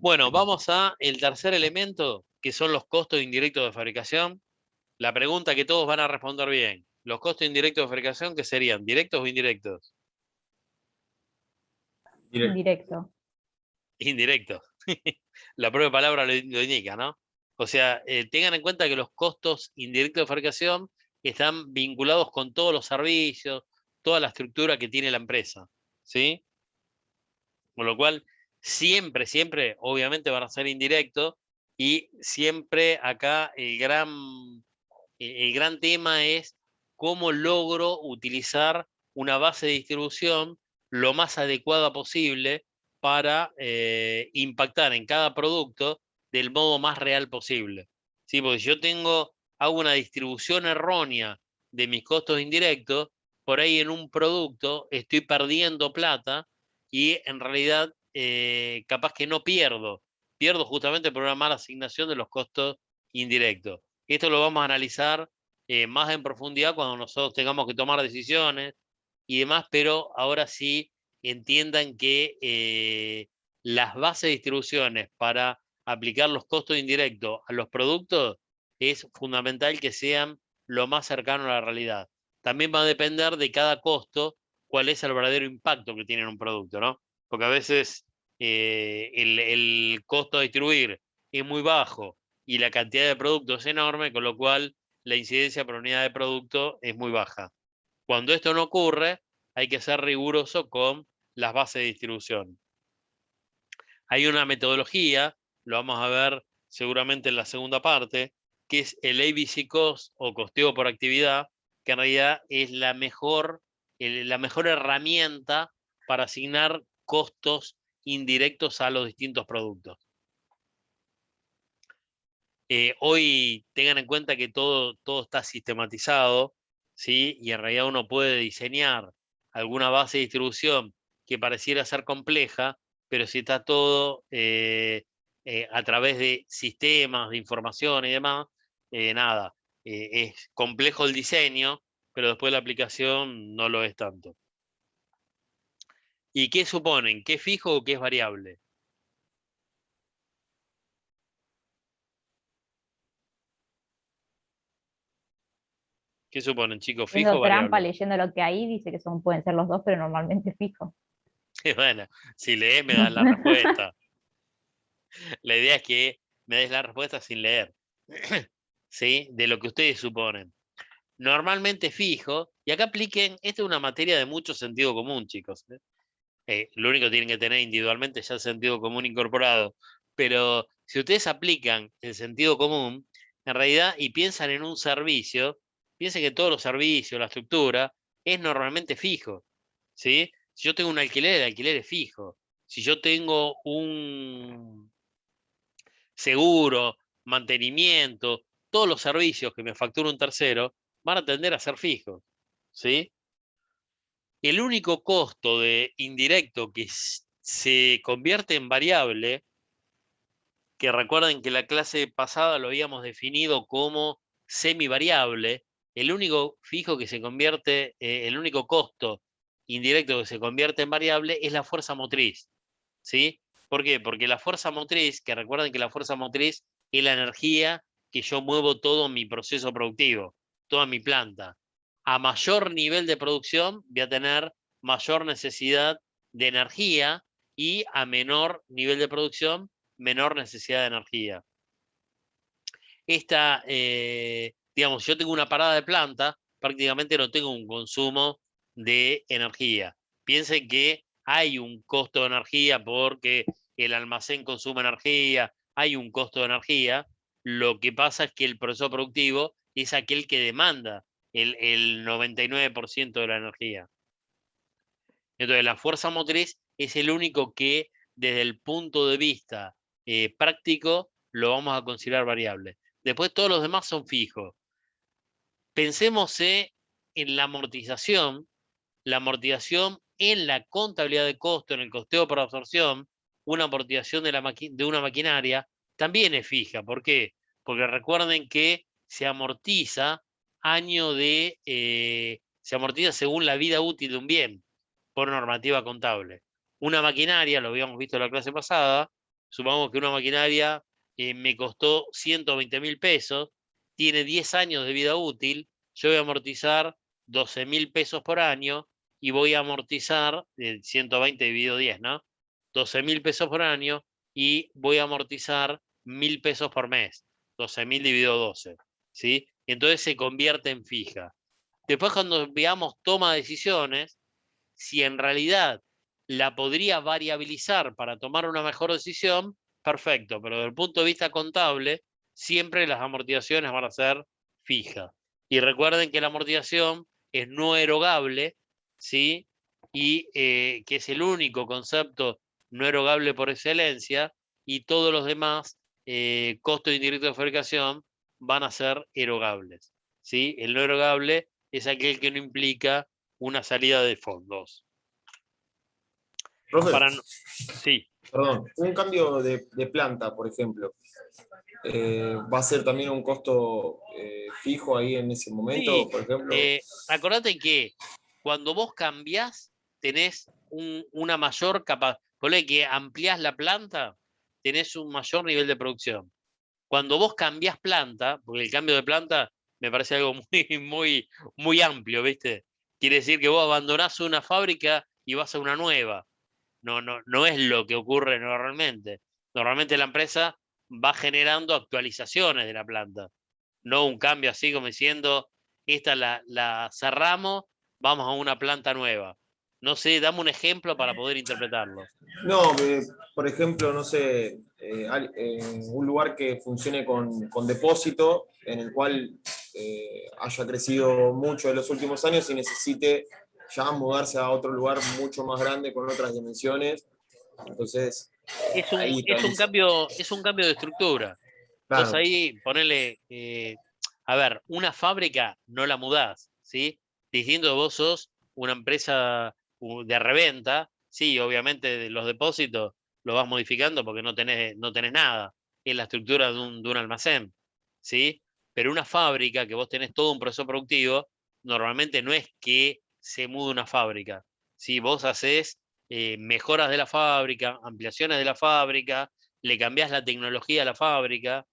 Bueno, vamos a el tercer elemento, que son los costos indirectos de fabricación. La pregunta que todos van a responder bien. ¿Los costos indirectos de fabricación qué serían? ¿Directos o indirectos? Directo. Indirecto. Indirectos. La propia palabra lo indica, ¿no? O sea, tengan en cuenta que los costos indirectos de fabricación están vinculados con todos los servicios, toda la estructura que tiene la empresa, ¿sí? Con lo cual, siempre, obviamente van a ser indirectos y siempre acá el gran tema es cómo logro utilizar una base de distribución lo más adecuada posible para impactar en cada producto del modo más real posible. ¿Sí? Porque si yo hago una distribución errónea de mis costos indirectos, por ahí en un producto estoy perdiendo plata y en realidad capaz que no pierdo justamente por una mala asignación de los costos indirectos. Esto lo vamos a analizar más en profundidad cuando nosotros tengamos que tomar decisiones y demás, pero ahora sí entiendan que las bases de distribuciones para aplicar los costos indirectos a los productos es fundamental que sean lo más cercano a la realidad. También va a depender de cada costo cuál es el verdadero impacto que tiene en un producto, ¿no? Porque a veces el costo de distribuir es muy bajo y la cantidad de producto es enorme, con lo cual la incidencia por unidad de producto es muy baja. Cuando esto no ocurre, hay que ser riguroso con las bases de distribución. Hay una metodología, lo vamos a ver seguramente en la segunda parte, que es el ABC Cost o costeo por actividad, que en realidad es la mejor herramienta para asignar costos indirectos a los distintos productos. Hoy tengan en cuenta que todo está sistematizado, ¿sí? Y en realidad uno puede diseñar alguna base de distribución que pareciera ser compleja, pero si está todo a través de sistemas de información y demás, nada, es complejo el diseño, pero después la aplicación no lo es tanto. ¿Y qué suponen? ¿Qué es fijo o qué es variable? ¿Qué suponen, chicos? ¿Fijo o Haciendo trampa, variable? leyendo lo que hay, dice que pueden ser los dos, pero normalmente fijo. Bueno, si lees me dan la respuesta. La idea es que me des la respuesta sin leer, ¿sí? De lo que ustedes suponen. Normalmente fijo, y acá apliquen, esta es una materia de mucho sentido común, chicos. Lo único que tienen que tener individualmente ya el sentido común incorporado. Pero si ustedes aplican el sentido común, en realidad, y piensan en un servicio, piensen que todos los servicios, la estructura, es normalmente fijo, ¿sí? Si yo tengo un alquiler, el alquiler es fijo. Si yo tengo un seguro, mantenimiento, todos los servicios que me factura un tercero van a tender a ser fijos, ¿sí? El único costo de indirecto que se convierte en variable, que recuerden que la clase pasada lo habíamos definido como semivariable, el único fijo que se convierte, el único costo indirecto que se convierte en variable es la fuerza motriz, ¿sí? ¿Por qué? Porque la fuerza motriz, que recuerden que la fuerza motriz es la energía que yo muevo todo mi proceso productivo, toda mi planta. A mayor nivel de producción voy a tener mayor necesidad de energía y a menor nivel de producción, menor necesidad de energía. Digamos, yo tengo una parada de planta, prácticamente no tengo un consumo de energía. Piensen que hay un costo de energía porque el almacén consume energía, hay un costo de energía. Lo que pasa es que el proceso productivo es aquel que demanda el 99% de la energía. Entonces, la fuerza motriz es el único que, desde el punto de vista práctico, lo vamos a considerar variable. Después, todos los demás son fijos. Pensemos en la amortización en la contabilidad de costo, en el costeo por absorción, una amortización de una maquinaria también es fija. ¿Por qué? Porque recuerden que se amortiza según la vida útil de un bien por normativa contable. Una maquinaria, lo habíamos visto en la clase pasada, supongamos que una maquinaria me costó 120.000 pesos, tiene 10 años de vida útil, yo voy a amortizar 12.000 pesos por año y voy a amortizar 120 dividido 10, ¿no? 12.000 pesos por año y voy a amortizar 1.000 pesos por mes, 12.000 dividido 12, ¿sí? Entonces se convierte en fija. Después cuando veamos toma de decisiones, si en realidad la podría variabilizar para tomar una mejor decisión, perfecto, pero desde el punto de vista contable, siempre las amortizaciones van a ser fijas. Y recuerden que la amortización es no erogable, ¿sí? Y que es el único concepto no erogable por excelencia, y todos los demás costos indirectos de fabricación van a ser erogables, ¿sí? El no erogable es aquel que no implica una salida de fondos. Profe, Para, sí, perdón, un cambio de planta, por ejemplo, ¿va a ser también un costo fijo ahí en ese momento, sí. por ejemplo? Acordate que cuando vos cambiás, tenés una mayor capacidad. Ponle que ampliás la planta, tenés un mayor nivel de producción. Cuando vos cambiás planta, porque el cambio de planta me parece algo muy amplio, ¿viste? Quiere decir que vos abandonás una fábrica y vas a una nueva. No es lo que ocurre normalmente. Normalmente la empresa va generando actualizaciones de la planta, no un cambio así como diciendo, esta la cerramos, vamos a una planta nueva. No sé, dame un ejemplo para poder interpretarlo. No, por ejemplo, no sé, un lugar que funcione con depósito, en el cual haya crecido mucho en los últimos años y necesite ya mudarse a otro lugar mucho más grande con otras dimensiones. Entonces, ahí también, Es un cambio de estructura. Vos claro, ahí ponele, a ver, una fábrica no la mudás, ¿sí? Diciendo que vos sos una empresa de reventa, sí, obviamente los depósitos los vas modificando porque no tenés nada, es la estructura de un almacén, ¿sí? Pero una fábrica, que vos tenés todo un proceso productivo, normalmente no es que se mude una fábrica, ¿sí? Vos hacés mejoras de la fábrica, ampliaciones de la fábrica, le cambiás la tecnología a la fábrica,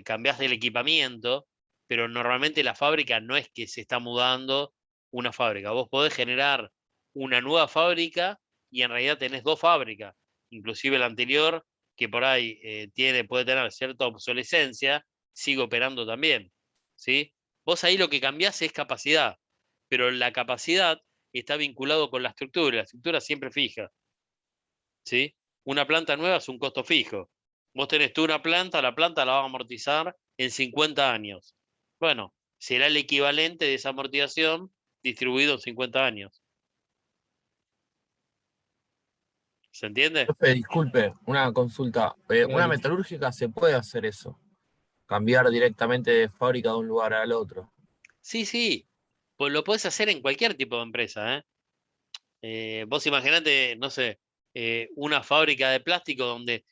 cambiás el equipamiento, pero normalmente la fábrica no es que se está mudando una fábrica. Vos podés generar una nueva fábrica y en realidad tenés dos fábricas, inclusive la anterior, que por ahí puede tener cierta obsolescencia, sigue operando también, ¿sí? Vos ahí lo que cambiás es capacidad, pero la capacidad está vinculado con la estructura siempre fija, ¿sí? Una planta nueva es un costo fijo. Vos tenés tú una planta, la planta la vas a amortizar en 50 años. Bueno, será el equivalente de esa amortización distribuido en 50 años. ¿Se entiende? Profe, disculpe, una consulta. ¿Una dale. metalúrgica se puede hacer eso? Cambiar directamente de fábrica de un lugar al otro. Sí, sí. Pues lo podés hacer en cualquier tipo de empresa, ¿eh? Vos imaginate, no sé, una fábrica de plástico donde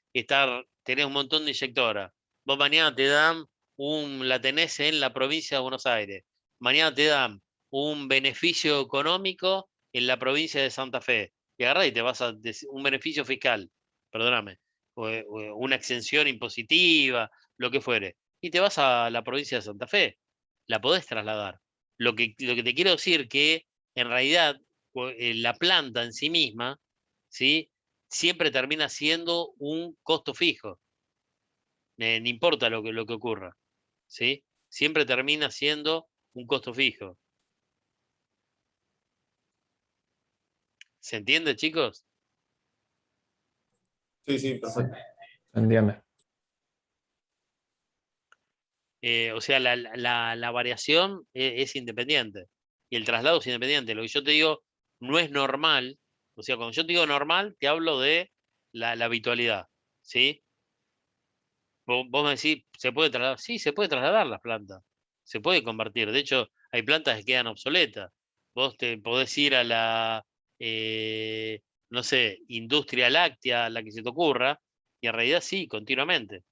tenés un montón de inyectoras. Vos mañana te dan la tenés en la provincia de Buenos Aires. Mañana te dan un beneficio económico en la provincia de Santa Fe. Y agarrás y te vas un beneficio fiscal, perdóname, o una exención impositiva, lo que fuere. Y te vas a la provincia de Santa Fe. La podés trasladar. Lo que te quiero decir que en realidad la planta en sí misma, ¿sí? Siempre termina siendo un costo fijo, no importa lo que ocurra, ¿sí? Siempre termina siendo un costo fijo. ¿Se entiende, chicos? Sí, sí, perfecto. ¿Se entiende? O sea, la variación es independiente y el traslado es independiente. Lo que yo te digo no es normal, o sea, cuando yo te digo normal, te hablo de la habitualidad, ¿sí? Vos me decís, ¿se puede trasladar? Sí, se puede trasladar las plantas. Se puede convertir. De hecho, hay plantas que quedan obsoletas. Vos te podés ir a eh, no sé, industria láctea, la que se te ocurra, y en realidad sí, continuamente.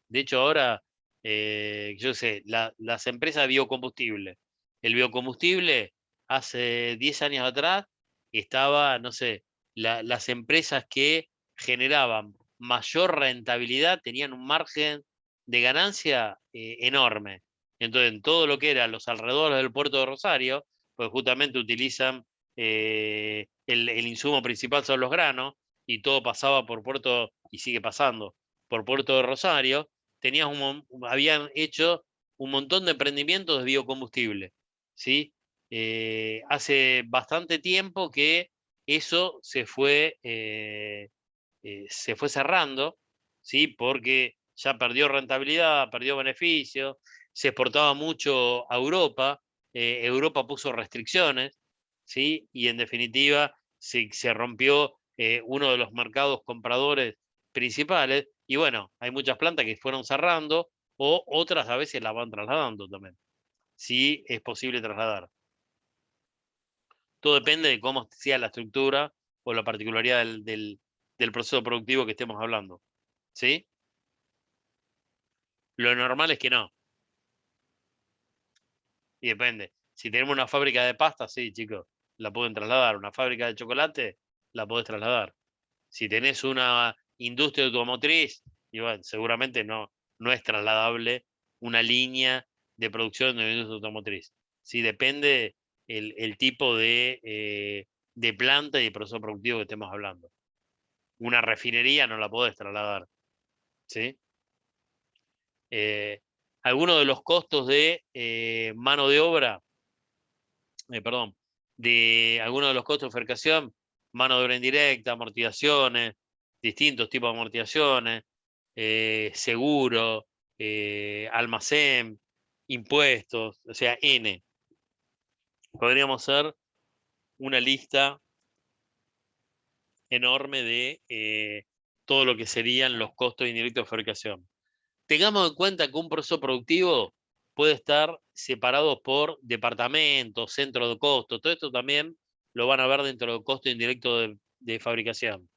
De hecho, ahora, yo sé, las empresas de biocombustible. El biocombustible, hace 10 años atrás, estaba, no sé, las empresas que generaban mayor rentabilidad, tenían un margen de ganancia enorme. Entonces, en todo lo que era los alrededores del puerto de Rosario, pues justamente utilizan el insumo principal son los granos, y todo pasaba por puerto, y sigue pasando, por Puerto de Rosario, habían hecho un montón de emprendimientos de biocombustible, ¿sí? Hace bastante tiempo que eso se fue cerrando, ¿sí? Porque ya perdió rentabilidad, perdió beneficio, se exportaba mucho a Europa, Europa puso restricciones, ¿sí? Y en definitiva se rompió uno de los mercados compradores principales, y bueno, hay muchas plantas que fueron cerrando, o otras a veces las van trasladando también, si es posible trasladar. Todo depende de cómo sea la estructura o la particularidad del proceso productivo que estemos hablando, ¿sí? Lo normal es que no. Y depende. Si tenemos una fábrica de pasta, sí, chicos, la pueden trasladar. Una fábrica de chocolate, la podés trasladar. Si tenés una industria automotriz, y bueno, seguramente no es trasladable una línea de producción de una industria automotriz. Sí, depende el tipo de planta y de proceso productivo que estemos hablando. Una refinería no la podés trasladar, ¿sí? Algunos de los costos de mano de obra, perdón, de algunos de los costos de fabricación, mano de obra indirecta, amortizaciones, distintos tipos de amortizaciones, seguro, almacén, impuestos, o sea, N. Podríamos hacer una lista enorme de todo lo que serían los costos indirectos de fabricación. Tengamos en cuenta que un proceso productivo puede estar separado por departamentos, centros de costo. Todo esto también lo van a ver dentro del costo indirecto de fabricación.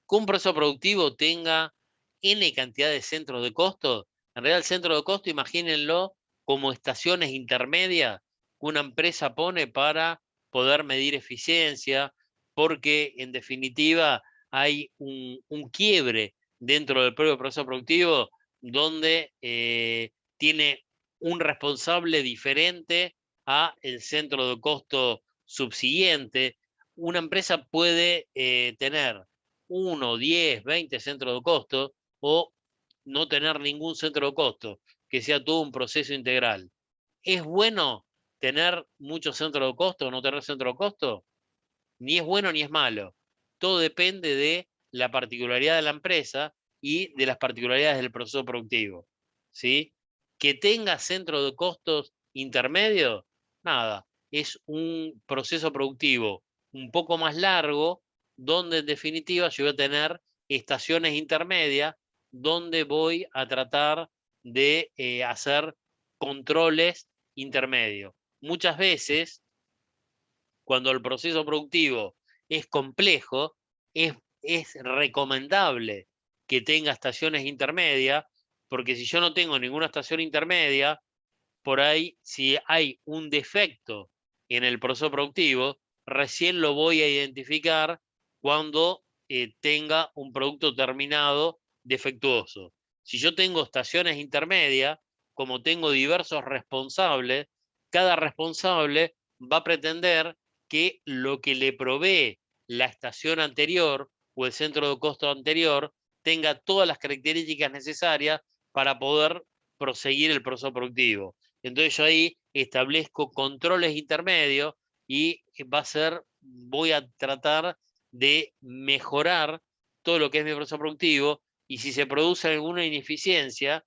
Que un proceso productivo tenga N cantidad de centros de costo. En realidad el centro de costo, imagínenlo como estaciones intermedias que una empresa pone para poder medir eficiencia, porque en definitiva hay un quiebre dentro del propio proceso productivo donde tiene un responsable diferente a el centro de costo subsiguiente. Una empresa puede tener 1, 10, 20 centros de costo, o no tener ningún centro de costo, que sea todo un proceso integral. ¿Es bueno tener muchos centros de costo o no tener centro de costo? Ni es bueno ni es malo. Todo depende de la particularidad de la empresa y de las particularidades del proceso productivo, ¿sí? Que tenga centro de costos intermedio, nada, es un proceso productivo un poco más largo, donde en definitiva yo voy a tener estaciones intermedias donde voy a tratar de hacer controles intermedios. Muchas veces, cuando el proceso productivo es complejo, es recomendable que tenga estaciones intermedias, porque si yo no tengo ninguna estación intermedia, por ahí, si hay un defecto en el proceso productivo, recién lo voy a identificar cuando tenga un producto terminado defectuoso. Si yo tengo estaciones intermedias, como tengo diversos responsables, cada responsable va a pretender que lo que le provee la estación anterior o el centro de costo anterior tenga todas las características necesarias para poder proseguir el proceso productivo. Entonces yo ahí establezco controles intermedios y voy a tratar de mejorar todo lo que es mi proceso productivo, y si se produce alguna ineficiencia,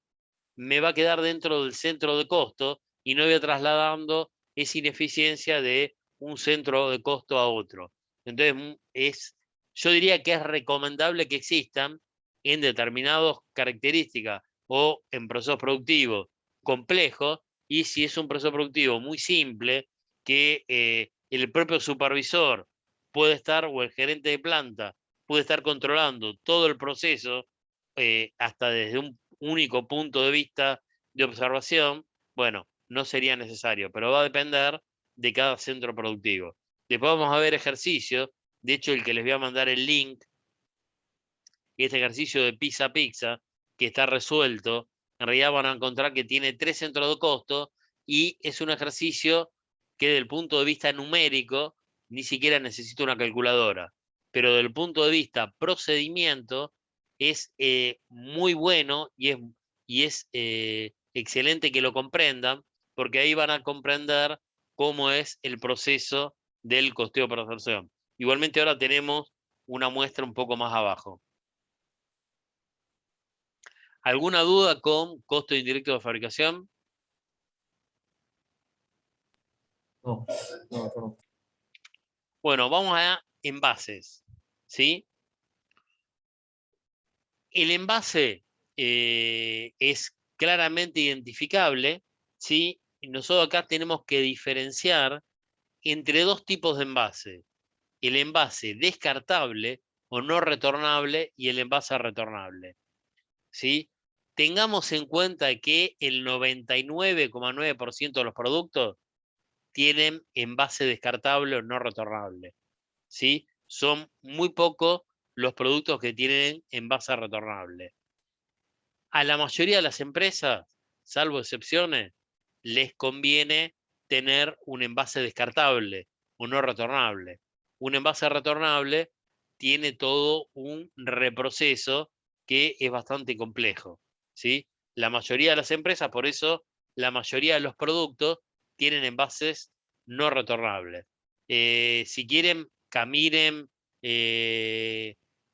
me va a quedar dentro del centro de costo y no voy a trasladando esa ineficiencia de un centro de costo a otro. Entonces, yo diría que es recomendable que existan en determinadas características o en procesos productivos complejos, y si es un proceso productivo muy simple, que el propio supervisor puede estar, o el gerente de planta puede estar controlando todo el proceso, hasta desde un único punto de vista de observación, bueno, no sería necesario, pero va a depender de cada centro productivo. Después vamos a ver ejercicios. De hecho, el que les voy a mandar el link este ejercicio de pizza pizza, que está resuelto, en realidad van a encontrar que tiene 3 centros de costo y es un ejercicio que desde el punto de vista numérico ni siquiera necesita una calculadora, pero desde el punto de vista procedimiento es muy bueno y es excelente que lo comprendan, porque ahí van a comprender cómo es el proceso del costeo por absorción. Igualmente ahora tenemos una muestra un poco más abajo. ¿Alguna duda con costo indirecto de fabricación? No, no. Bueno, vamos a envases, ¿sí? El envase es claramente identificable, ¿sí? Y nosotros acá tenemos que diferenciar entre dos tipos de envase. El envase descartable o no retornable y el envase retornable, ¿sí? Tengamos en cuenta que el 99,9% de los productos tienen envase descartable o no retornable, ¿sí? Son muy pocos los productos que tienen envase retornable. A la mayoría de las empresas, salvo excepciones, les conviene tener un envase descartable o no retornable. Un envase retornable tiene todo un reproceso que es bastante complejo, ¿sí? La mayoría de las empresas, por eso, la mayoría de los productos tienen envases no retornables. Si quieren, caminen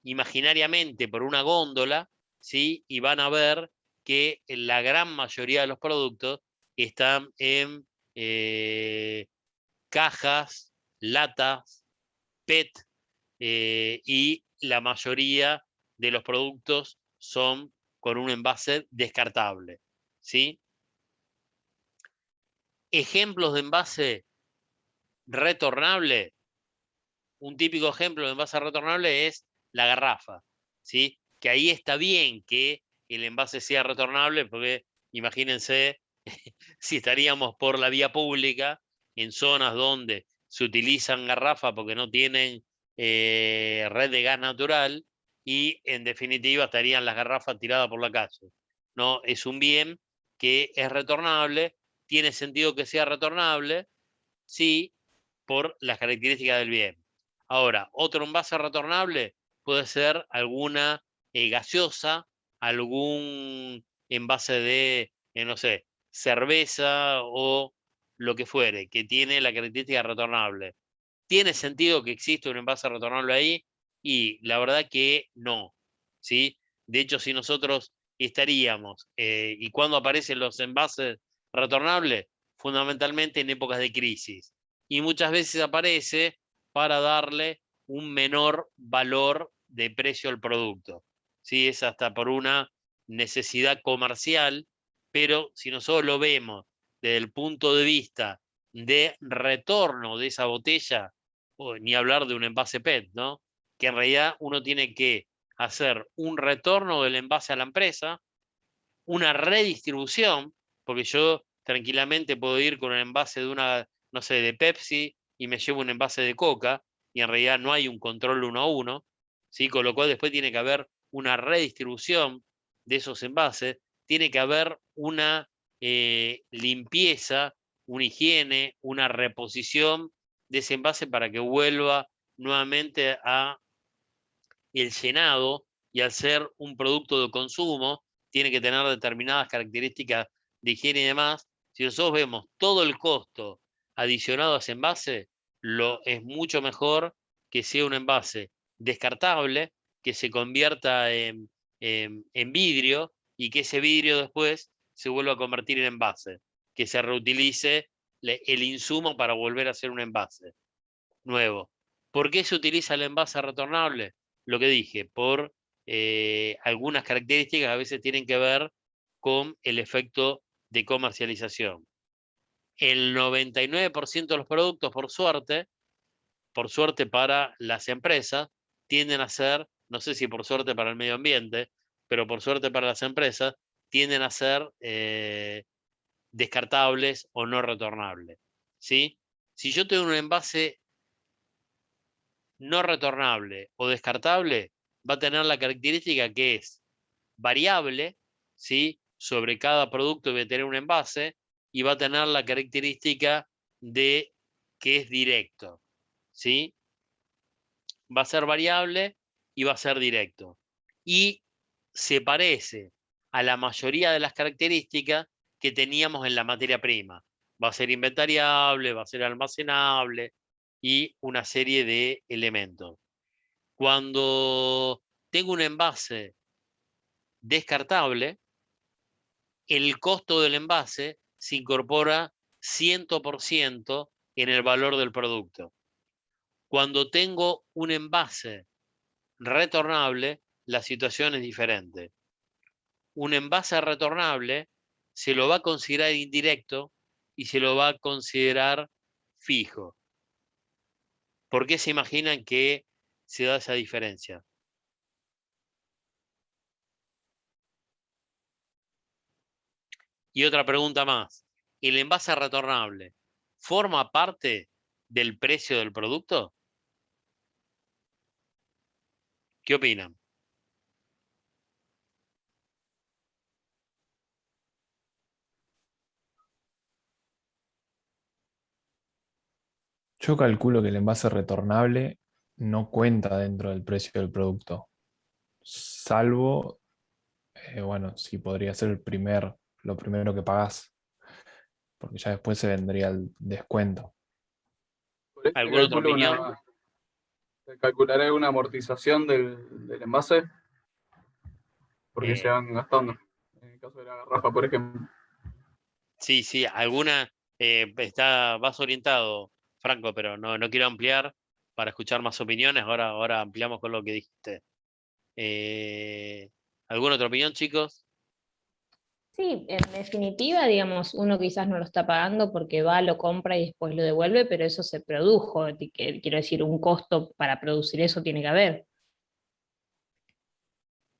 imaginariamente por una góndola, ¿sí? Y van a ver que la gran mayoría de los productos están en cajas, latas, PET, y la mayoría de los productos son con un envase descartable, ¿sí? Ejemplos de envase retornable. Un típico ejemplo de envase retornable es la garrafa, ¿sí? Que ahí está bien que el envase sea retornable, porque imagínense si estaríamos por la vía pública en zonas donde se utilizan garrafas porque no tienen red de gas natural y en definitiva estarían las garrafas tiradas por la calle. No, es un bien que es retornable, tiene sentido que sea retornable, sí, por las características del bien. Ahora, otro envase retornable puede ser alguna gaseosa, algún envase de, no sé, cerveza o lo que fuere, que tiene la característica retornable. ¿Tiene sentido que exista un envase retornable ahí? Y la verdad que no, ¿sí? De hecho, si nosotros estaríamos, ¿y cuándo aparecen los envases retornables? Fundamentalmente en épocas de crisis. Y muchas veces aparece para darle un menor valor de precio al producto, ¿sí? Es hasta por una necesidad comercial, pero si nosotros lo vemos desde el punto de vista de retorno de esa botella, ni hablar de un envase PET, ¿no? Que en realidad uno tiene que hacer un retorno del envase a la empresa, una redistribución, porque yo tranquilamente puedo ir con un envase de una, no sé, de Pepsi y me llevo un envase de Coca, y en realidad no hay un control 1 a 1, ¿sí? Con lo cual después tiene que haber una redistribución de esos envases, tiene que haber una limpieza, una higiene, una reposición de ese envase para que vuelva nuevamente a el llenado, y al ser un producto de consumo tiene que tener determinadas características de higiene y demás. Si nosotros vemos todo el costo adicionado a ese envase, es mucho mejor que sea un envase descartable, que se convierta en vidrio y que ese vidrio después se vuelva a convertir en envase, que se reutilice el insumo para volver a hacer un envase nuevo. ¿Por qué se utiliza el envase retornable? Lo que dije, por algunas características a veces tienen que ver con el efecto de comercialización. El 99% de los productos, por suerte para las empresas, tienden a ser, no sé si por suerte para el medio ambiente, pero por suerte para las empresas, tienden a ser descartables o no retornables, ¿sí? Si yo tengo un envase no retornable o descartable, va a tener la característica que es variable, ¿sí? Sobre cada producto voy a tener un envase y va a tener la característica de que es directo, ¿sí? Va a ser variable y va a ser directo. Y se parece a la mayoría de las características que teníamos en la materia prima. Va a ser inventariable, va a ser almacenable y una serie de elementos. Cuando tengo un envase descartable, el costo del envase se incorpora 100% en el valor del producto. Cuando tengo un envase retornable, la situación es diferente. Un envase retornable se lo va a considerar indirecto y se lo va a considerar fijo. ¿Por qué se imaginan que se da esa diferencia? Y otra pregunta más. ¿El envase retornable forma parte del precio del producto? ¿Qué opinan? Yo calculo que el envase retornable no cuenta dentro del precio del producto, salvo, bueno, si podría ser lo primero que pagás, porque ya después se vendría el descuento. Por ahí ¿Alguna otra opinión? se calculará una amortización del envase, porque se Eh, van gastando. En el caso de la garrafa, por ejemplo. sí, sí, alguna vas orientado, Franco, pero no quiero ampliar para escuchar más opiniones. Ahora ampliamos con lo que dijiste. ¿Alguna otra opinión, chicos? Sí, en definitiva, digamos, uno quizás no lo está pagando porque va, lo compra y después lo devuelve, pero eso se produjo. Quiero decir, un costo para producir eso tiene que haber.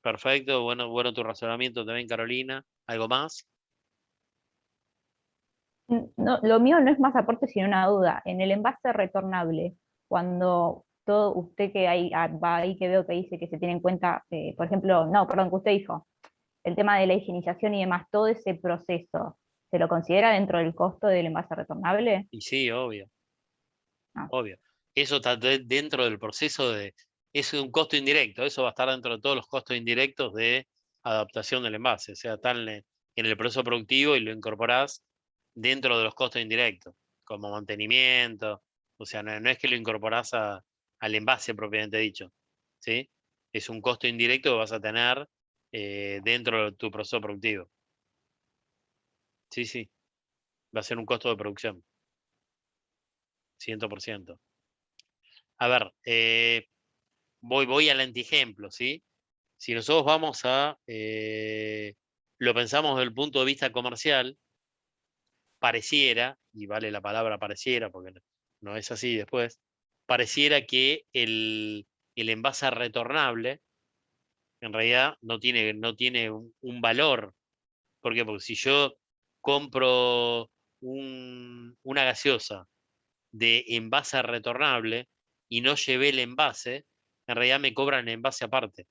Perfecto, bueno tu razonamiento también, Carolina. ¿Algo más? No, lo mío no es más aporte, sino una duda. En el envase retornable, cuando todo usted que va ahí que veo que dice que se tiene en cuenta, por ejemplo, no, perdón, que usted dijo, el tema de la higienización y demás, todo ese proceso, ¿se lo considera dentro del costo del envase retornable? Y sí, obvio, Ah, obvio. Eso está dentro del proceso es un costo indirecto, eso va a estar dentro de todos los costos indirectos de adaptación del envase, o sea, está en el proceso productivo y lo incorporás dentro de los costos indirectos, como mantenimiento, o sea, no es que lo incorporás al envase propiamente dicho, ¿sí? Es un costo indirecto que vas a tener dentro de tu proceso productivo. Sí, sí, va a ser un costo de producción, 100%. A ver, voy al antiejemplo, ¿sí? Si nosotros vamos lo pensamos desde el punto de vista comercial, pareciera, y vale la palabra pareciera porque no es así después, pareciera que el envase retornable en realidad no tiene un valor. ¿Por qué? Porque si yo compro una gaseosa de envase retornable y no llevé el envase, en realidad me cobran el envase aparte,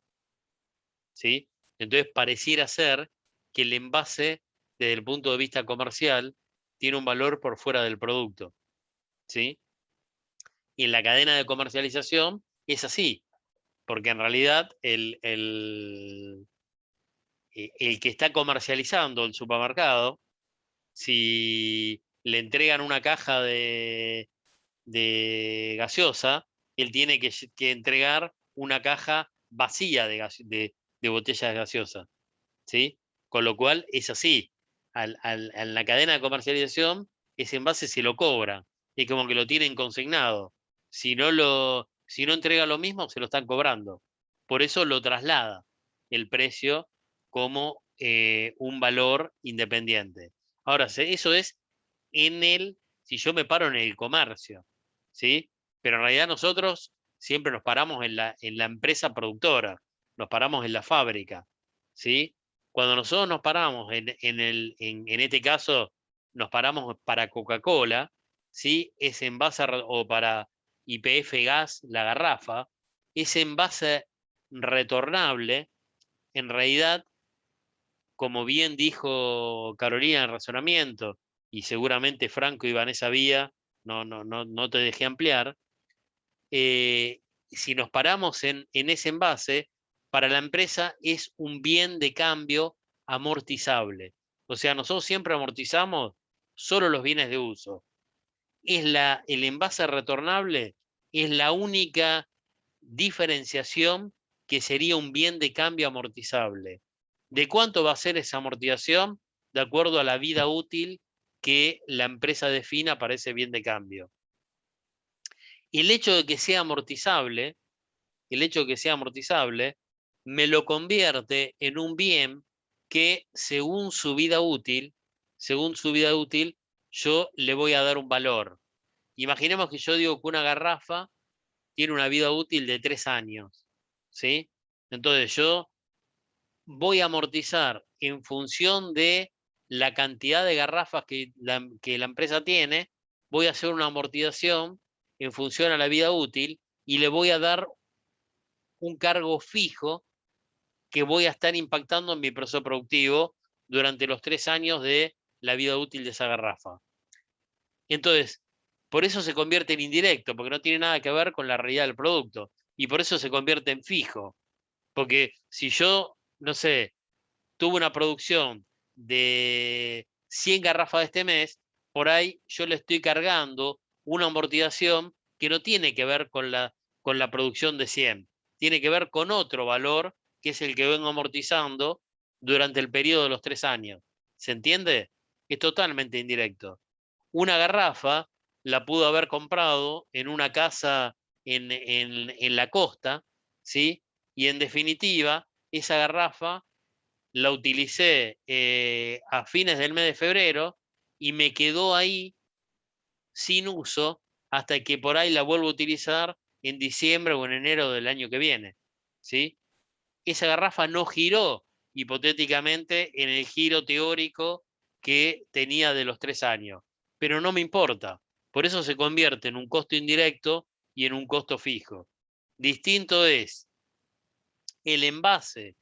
¿sí? Entonces pareciera ser que el envase, desde el punto de vista comercial, tiene un valor por fuera del producto, ¿sí? Y en la cadena de comercialización es así, porque en realidad el que está comercializando el supermercado, si le entregan una caja de gaseosa, él tiene que entregar una caja vacía de botellas gaseosas, ¿sí? Con lo cual es así. En la cadena de comercialización, ese envase se lo cobra. Es como que lo tienen consignado. Si no entrega lo mismo, se lo están cobrando. Por eso lo traslada el precio como un valor independiente. Ahora, eso es si yo me paro en el comercio, ¿sí? Pero en realidad nosotros siempre nos paramos en la empresa productora, nos paramos en la fábrica, ¿sí? Cuando nosotros nos paramos, en este caso, nos paramos para Coca-Cola, ¿sí? Ese envase, o para YPF Gas, la garrafa, ese envase retornable, en realidad, como bien dijo Carolina en el razonamiento, y seguramente Franco iba en esa vía, no te dejé ampliar, si nos paramos en ese envase, para la empresa es un bien de cambio amortizable. O sea, nosotros siempre amortizamos solo los bienes de uso. El envase retornable es la única diferenciación que sería un bien de cambio amortizable. ¿De cuánto va a ser esa amortización? De acuerdo a la vida útil que la empresa defina para ese bien de cambio. El hecho de que sea amortizable, me lo convierte en un bien que según su vida útil, yo le voy a dar un valor. Imaginemos que yo digo que una garrafa tiene una vida útil de 3 años, ¿sí? Entonces yo voy a amortizar en función de la cantidad de garrafas que la empresa tiene, voy a hacer una amortización en función a la vida útil y le voy a dar un cargo fijo que voy a estar impactando en mi proceso productivo durante los 3 años de la vida útil de esa garrafa. Entonces, por eso se convierte en indirecto, porque no tiene nada que ver con la realidad del producto. Y por eso se convierte en fijo. Porque si yo, no sé, tuve una producción de 100 garrafas este mes, por ahí yo le estoy cargando una amortización que no tiene que ver con la producción de 100. Tiene que ver con otro valor, que es el que vengo amortizando durante el periodo de los 3 años. ¿Se entiende? Es totalmente indirecto. Una garrafa la pudo haber comprado en una casa en la costa, ¿sí? Y en definitiva, esa garrafa la utilicé a fines del mes de febrero y me quedó ahí sin uso hasta que por ahí la vuelvo a utilizar en diciembre o en enero del año que viene, ¿sí? Esa garrafa no giró hipotéticamente en el giro teórico que tenía de los 3 años, pero no me importa. Por eso se convierte en un costo indirecto y en un costo fijo. Distinto es el envase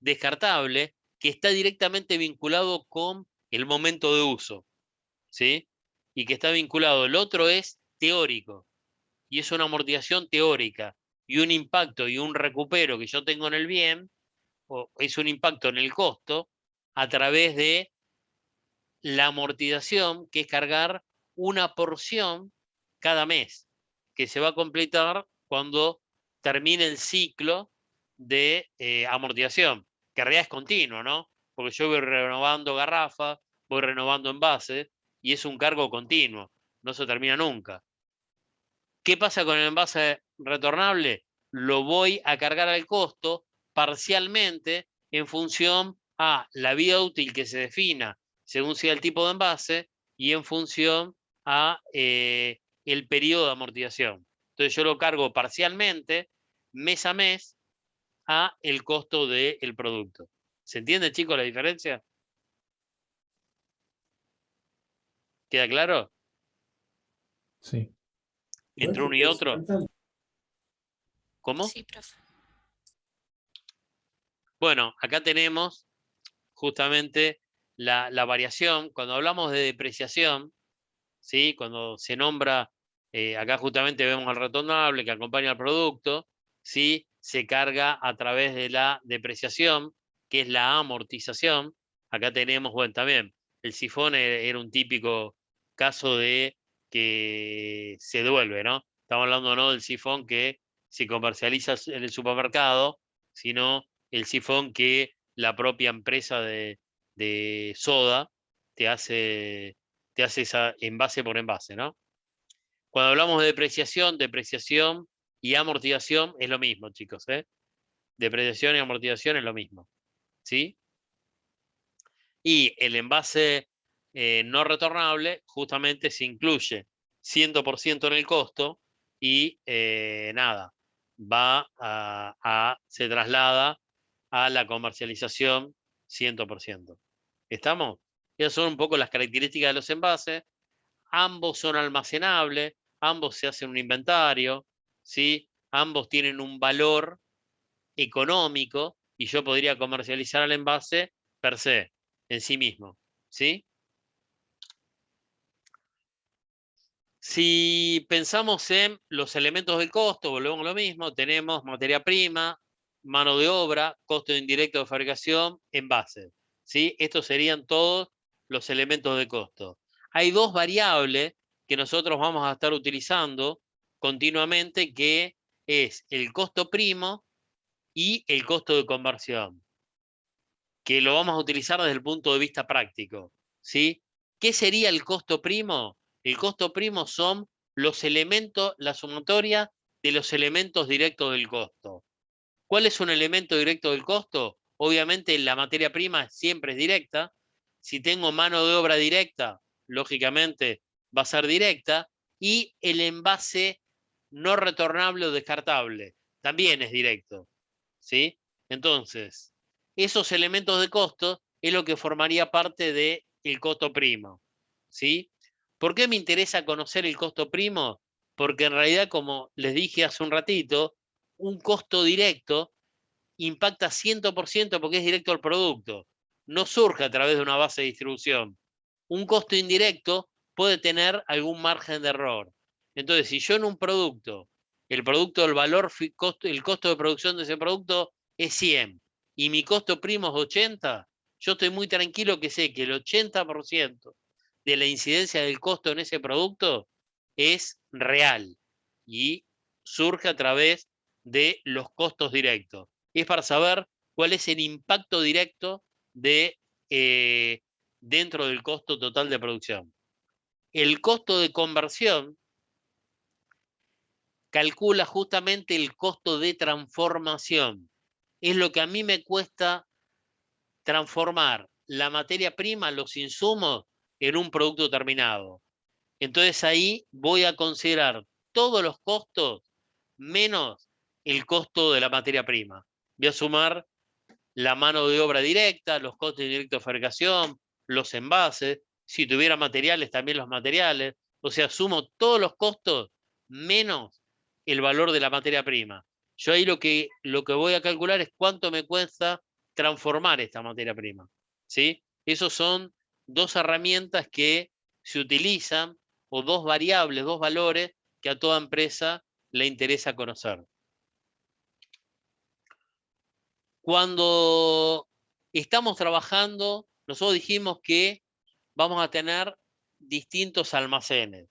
descartable que está directamente vinculado con el momento de uso, ¿sí? Y que está vinculado. El otro es teórico y es una amortización teórica y un impacto y un recupero que yo tengo en el bien, o es un impacto en el costo a través de la amortización, que es cargar una porción cada mes, que se va a completar cuando termine el ciclo de amortización, que en realidad es continuo, ¿no? Porque yo voy renovando garrafas, voy renovando envases, y es un cargo continuo, no se termina nunca. ¿Qué pasa con el envase retornable? Lo voy a cargar al costo parcialmente en función a la vida útil que se defina según sea el tipo de envase y en función a el periodo de amortización. Entonces yo lo cargo parcialmente, mes a mes, a el costo del producto. ¿Se entiende, chicos, la diferencia? ¿Queda claro? Sí. Entre uno y otro. ¿Cómo? Sí, profe. Bueno, acá tenemos justamente la variación. Cuando hablamos de depreciación, ¿sí? Cuando se nombra, acá justamente vemos el retornable que acompaña al producto, ¿sí? Se carga a través de la depreciación, que es la amortización. Acá tenemos, bueno, también el sifón era un típico caso de que se devuelve, ¿no? Estamos hablando no del sifón que se comercializa en el supermercado, sino el sifón que la propia empresa de soda te hace esa envase por envase, ¿no? Cuando hablamos de depreciación y amortización es lo mismo, chicos, ¿eh? Depreciación y amortización es lo mismo, ¿sí? Y el envase no retornable justamente se incluye 100% en el costo y nada, se traslada a la comercialización 100%. ¿Estamos? Esas son un poco las características de los envases. Ambos son almacenables, ambos se hacen un inventario, ¿sí? Ambos tienen un valor económico y yo podría comercializar el envase per se, en sí mismo, ¿sí? Si pensamos en los elementos del costo, volvemos a lo mismo, tenemos materia prima, mano de obra, costo indirecto de fabricación, envase, ¿sí? Estos serían todos los elementos de costo. Hay dos variables que nosotros vamos a estar utilizando continuamente, que es el costo primo y el costo de conversión, que lo vamos a utilizar desde el punto de vista práctico, ¿sí? ¿Qué sería el costo primo? El costo primo son los elementos, la sumatoria de los elementos directos del costo. ¿Cuál es un elemento directo del costo? Obviamente la materia prima siempre es directa. Si tengo mano de obra directa, lógicamente va a ser directa. Y el envase no retornable o descartable también es directo, ¿sí? Entonces, esos elementos de costo es lo que formaría parte del costo primo, ¿sí? ¿Por qué me interesa conocer el costo primo? Porque en realidad, como les dije hace un ratito, un costo directo impacta 100% porque es directo al producto. No surge a través de una base de distribución. Un costo indirecto puede tener algún margen de error. Entonces, si yo en un producto, el producto, el valor, el costo de producción de ese producto es 100 y mi costo primo es 80, yo estoy muy tranquilo que sé que el 80% de la incidencia del costo en ese producto es real y surge a través de los costos directos. Es para saber cuál es el impacto directo de, dentro del costo total de producción. El costo de conversión calcula justamente el costo de transformación. Es lo que a mí me cuesta transformar la materia prima, los insumos, en un producto terminado. Entonces ahí voy a considerar todos los costos menos el costo de la materia prima. Voy a sumar la mano de obra directa, los costos directos de fabricación, los envases, si tuviera materiales, también los materiales. O sea, sumo todos los costos menos el valor de la materia prima. Yo ahí lo que voy a calcular es cuánto me cuesta transformar esta materia prima, ¿sí? Esos son dos herramientas que se utilizan, o dos variables, dos valores que a toda empresa le interesa conocer. Cuando estamos trabajando, nosotros dijimos que vamos a tener distintos almacenes.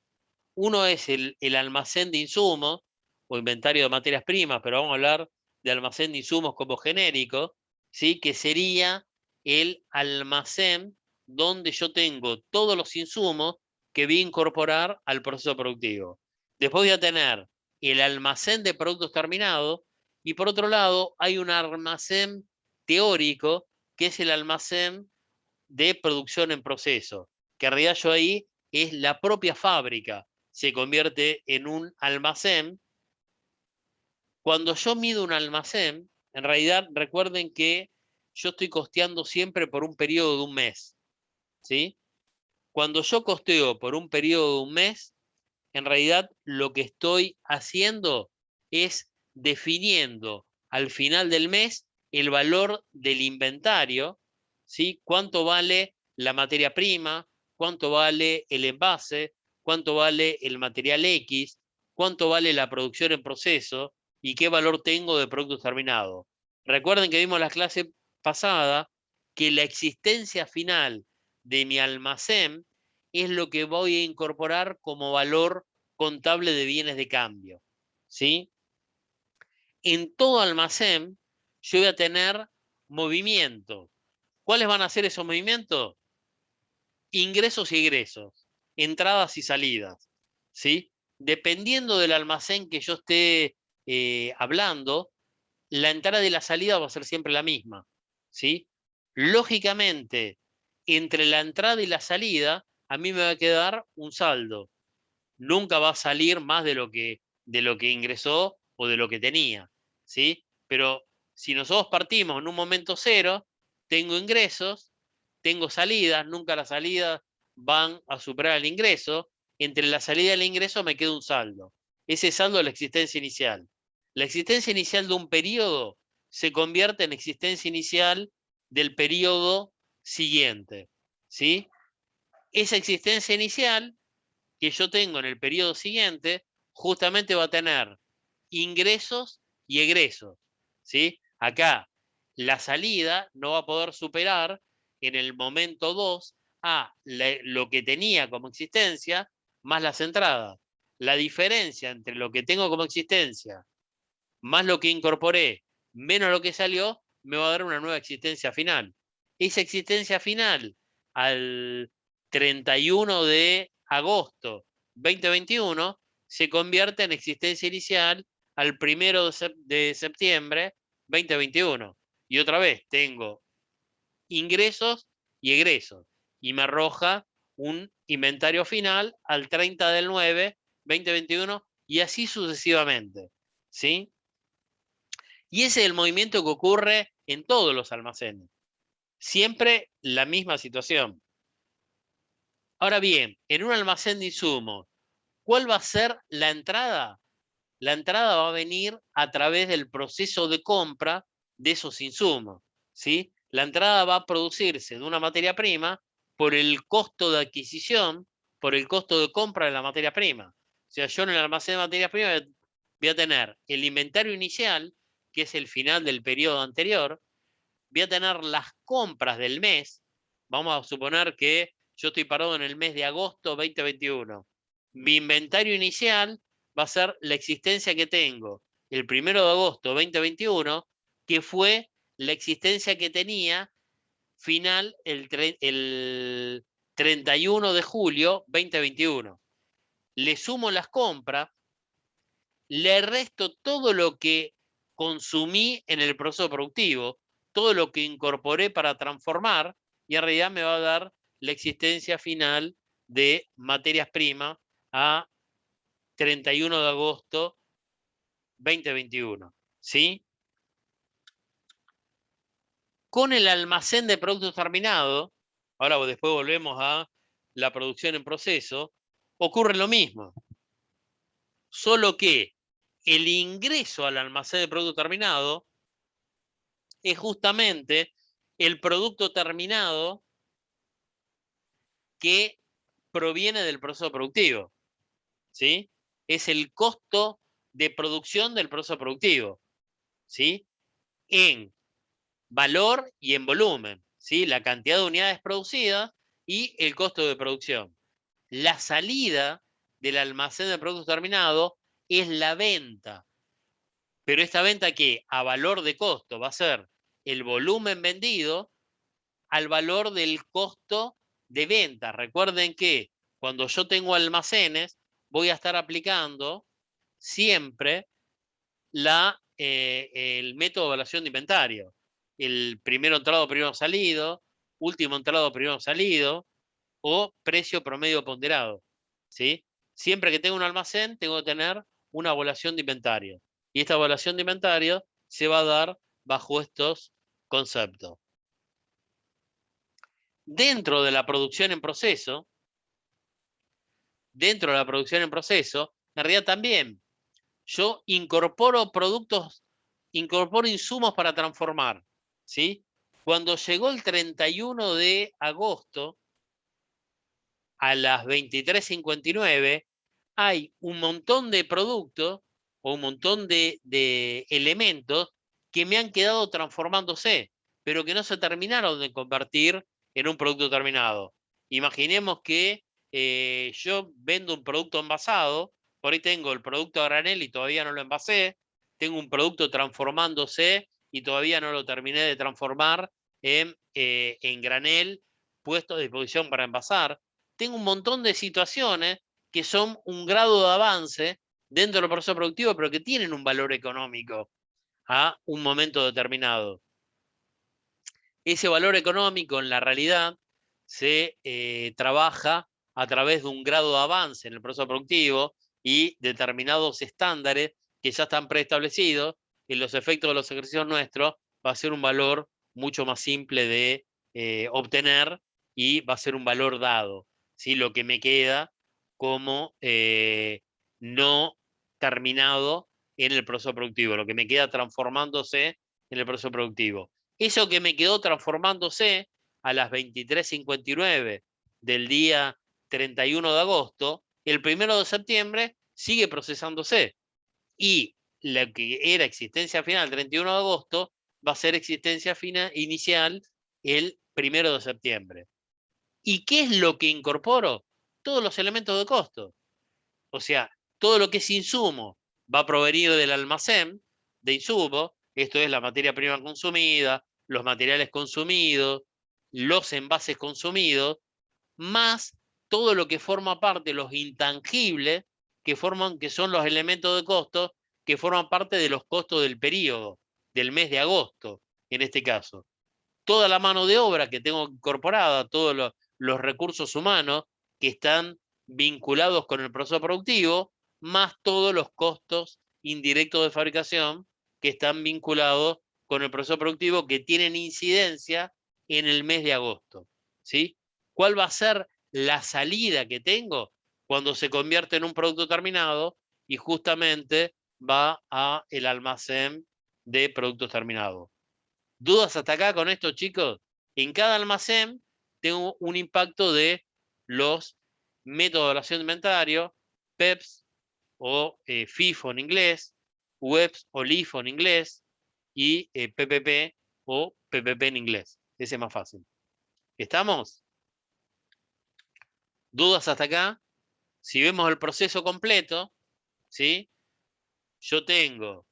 Uno es el almacén de insumos o inventario de materias primas, pero vamos a hablar de almacén de insumos como genérico, ¿sí? Que sería el almacén donde yo tengo todos los insumos que voy a incorporar al proceso productivo. Después voy a tener el almacén de productos terminados y por otro lado hay un almacén teórico que es el almacén de producción en proceso, que en realidad yo ahí es la propia fábrica, se convierte en un almacén. Cuando yo mido un almacén, en realidad recuerden que yo estoy costeando siempre por un periodo de un mes, ¿sí? Cuando yo costeo por un periodo de un mes, en realidad lo que estoy haciendo es definiendo al final del mes el valor del inventario, ¿sí? Cuánto vale la materia prima, cuánto vale el envase, cuánto vale el material X, cuánto vale la producción en proceso y qué valor tengo de productos terminados. Recuerden que vimos la clase pasada que la existencia final de mi almacén es lo que voy a incorporar como valor contable de bienes de cambio, ¿sí? En todo almacén yo voy a tener movimientos. ¿Cuáles van a ser esos movimientos? Ingresos y egresos, entradas y salidas, ¿sí? Dependiendo del almacén que yo esté hablando, la entrada y la salida va a ser siempre la misma, ¿sí? Lógicamente, entre la entrada y la salida, a mí me va a quedar un saldo. Nunca va a salir más de lo que ingresó o de lo que tenía, ¿sí? Pero si nosotros partimos en un momento cero, tengo ingresos, tengo salidas, nunca las salidas van a superar el ingreso. Entre la salida y el ingreso me queda un saldo. Ese saldo es la existencia inicial. La existencia inicial de un periodo se convierte en existencia inicial del periodo siguiente, ¿sí? Esa existencia inicial que yo tengo en el periodo siguiente justamente va a tener ingresos y egresos, ¿sí? Acá la salida no va a poder superar en el momento 2 a lo que tenía como existencia más las entradas. La diferencia entre lo que tengo como existencia más lo que incorporé menos lo que salió me va a dar una nueva existencia final. Esa existencia final al 31 de agosto 2021 se convierte en existencia inicial al 1 de septiembre 2021. Y otra vez tengo ingresos y egresos. Y me arroja un inventario final al 30 del 9, 2021 y así sucesivamente. ¿Sí? Y ese es el movimiento que ocurre en todos los almacenes. Siempre la misma situación. Ahora bien, en un almacén de insumos, ¿cuál va a ser la entrada? La entrada va a venir a través del proceso de compra de esos insumos, ¿sí? La entrada va a producirse de una materia prima por el costo de adquisición, por el costo de compra de la materia prima. O sea, yo en el almacén de materia prima voy a tener el inventario inicial, que es el final del periodo anterior, voy a tener las compras del mes. Vamos a suponer que yo estoy parado en el mes de agosto 2021. Mi inventario inicial va a ser la existencia que tengo el 1 de agosto 2021, que fue la existencia que tenía final el 31 de julio 2021. Le sumo las compras, le resto todo lo que consumí en el proceso productivo, todo lo que incorporé para transformar, y en realidad me va a dar la existencia final de materias primas a 31 de agosto 2021. ¿Sí? Con el almacén de productos terminados, ahora después volvemos a la producción en proceso, ocurre lo mismo. Solo que el ingreso al almacén de producto terminado es justamente el producto terminado que proviene del proceso productivo, ¿sí? Es el costo de producción del proceso productivo, ¿sí? En valor y en volumen, ¿sí? La cantidad de unidades producidas y el costo de producción. La salida del almacén de productos terminados es la venta, pero esta venta que a valor de costo va a ser el volumen vendido al valor del costo de venta. Recuerden que cuando yo tengo almacenes, voy a estar aplicando siempre el método de evaluación de inventario. El primero entrado, primero salido, último entrado, primero salido, o precio promedio ponderado, ¿sí? Siempre que tengo un almacén, tengo que tener una evaluación de inventario. Y esta evaluación de inventario se va a dar bajo estos conceptos. Dentro de la producción en proceso, en realidad también yo incorporo productos, incorporo insumos para transformar, ¿sí? Cuando llegó el 31 de agosto a las 23:59, hay un montón de productos o un montón de elementos que me han quedado transformándose, pero que no se terminaron de convertir en un producto terminado. Imaginemos que yo vendo un producto envasado, por ahí tengo el producto a granel y todavía no lo envasé, tengo un producto transformándose y todavía no lo terminé de transformar en granel puesto a disposición para envasar. Tengo un montón de situaciones que son un grado de avance dentro del proceso productivo, pero que tienen un valor económico a un momento determinado. Ese valor económico en la realidad se trabaja a través de un grado de avance en el proceso productivo y determinados estándares que ya están preestablecidos, y los efectos de los ejercicios nuestros va a ser un valor mucho más simple de obtener y va a ser un valor dado, ¿sí? Lo que me queda como no terminado en el proceso productivo, lo que me queda transformándose en el proceso productivo. Eso que me quedó transformándose a las 23:59 del día 31 de agosto, el 1 de septiembre sigue procesándose. Y la que era existencia final el 31 de agosto va a ser existencia final, inicial el 1 de septiembre. ¿Y qué es lo que incorporo? Todos los elementos de costo. O sea, todo lo que es insumo va a provenir del almacén de insumo, esto es la materia prima consumida, los materiales consumidos, los envases consumidos, más todo lo que forma parte, los intangibles, que son los elementos de costo, que forman parte de los costos del periodo, del mes de agosto, en este caso. Toda la mano de obra que tengo incorporada, todos los recursos humanos que están vinculados con el proceso productivo, más todos los costos indirectos de fabricación que están vinculados con el proceso productivo, que tienen incidencia en el mes de agosto. ¿Sí? ¿Cuál va a ser la salida que tengo cuando se convierte en un producto terminado y justamente va a el almacén de productos terminados? ¿Dudas hasta acá con esto, chicos? En cada almacén tengo un impacto de los métodos de evaluación de inventario, PEPs o FIFO en inglés, WEPs o LIFO en inglés y PPP o PPP en inglés. Ese es más fácil. ¿Estamos? ¿Dudas hasta acá? Si vemos el proceso completo, ¿sí? Yo tengo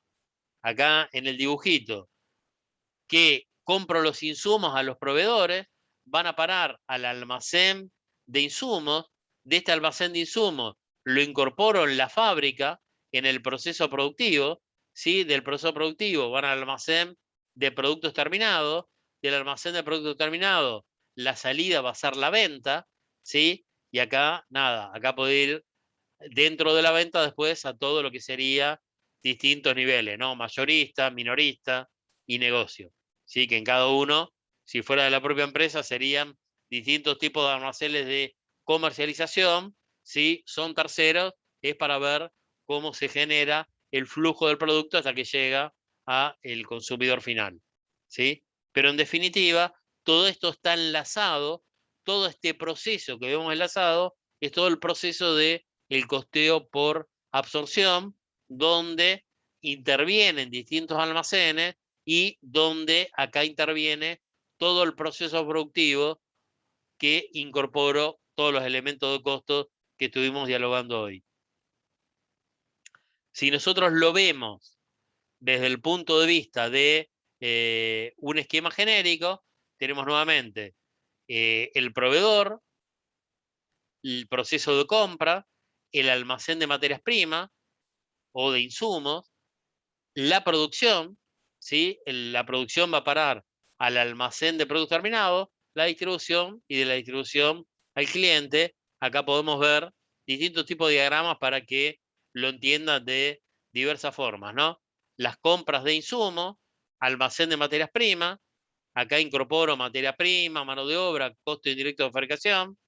acá en el dibujito que compro los insumos a los proveedores, van a parar al almacén de insumos, de este almacén de insumos lo incorporo en la fábrica, en el proceso productivo, ¿sí? Del proceso productivo van al almacén de productos terminados, del almacén de productos terminados la salida va a ser la venta, ¿sí? Y acá, nada, acá puedo ir dentro de la venta después a todo lo que sería distintos niveles, ¿no? Mayorista, minorista y negocio. ¿Sí? Que en cada uno, si fuera de la propia empresa, serían distintos tipos de almacenes de comercialización. Si son terceros, es para ver cómo se genera el flujo del producto hasta que llega a el consumidor final. ¿Sí? Pero en definitiva, todo esto está enlazado, todo este proceso que vemos enlazado es todo el proceso de el costeo por absorción, donde intervienen distintos almacenes y donde acá interviene todo el proceso productivo que incorporó todos los elementos de costo que estuvimos dialogando hoy. Si nosotros lo vemos desde el punto de vista de un esquema genérico, tenemos nuevamente el proveedor, el proceso de compra, el almacén de materias primas o de insumos, la producción, ¿sí? La producción va a parar al almacén de productos terminados, la distribución y de la distribución al cliente. Acá podemos ver distintos tipos de diagramas para que lo entiendan de diversas formas, ¿no? Las compras de insumos, almacén de materias primas, acá incorporo materia prima, mano de obra, costo indirecto de fabricación,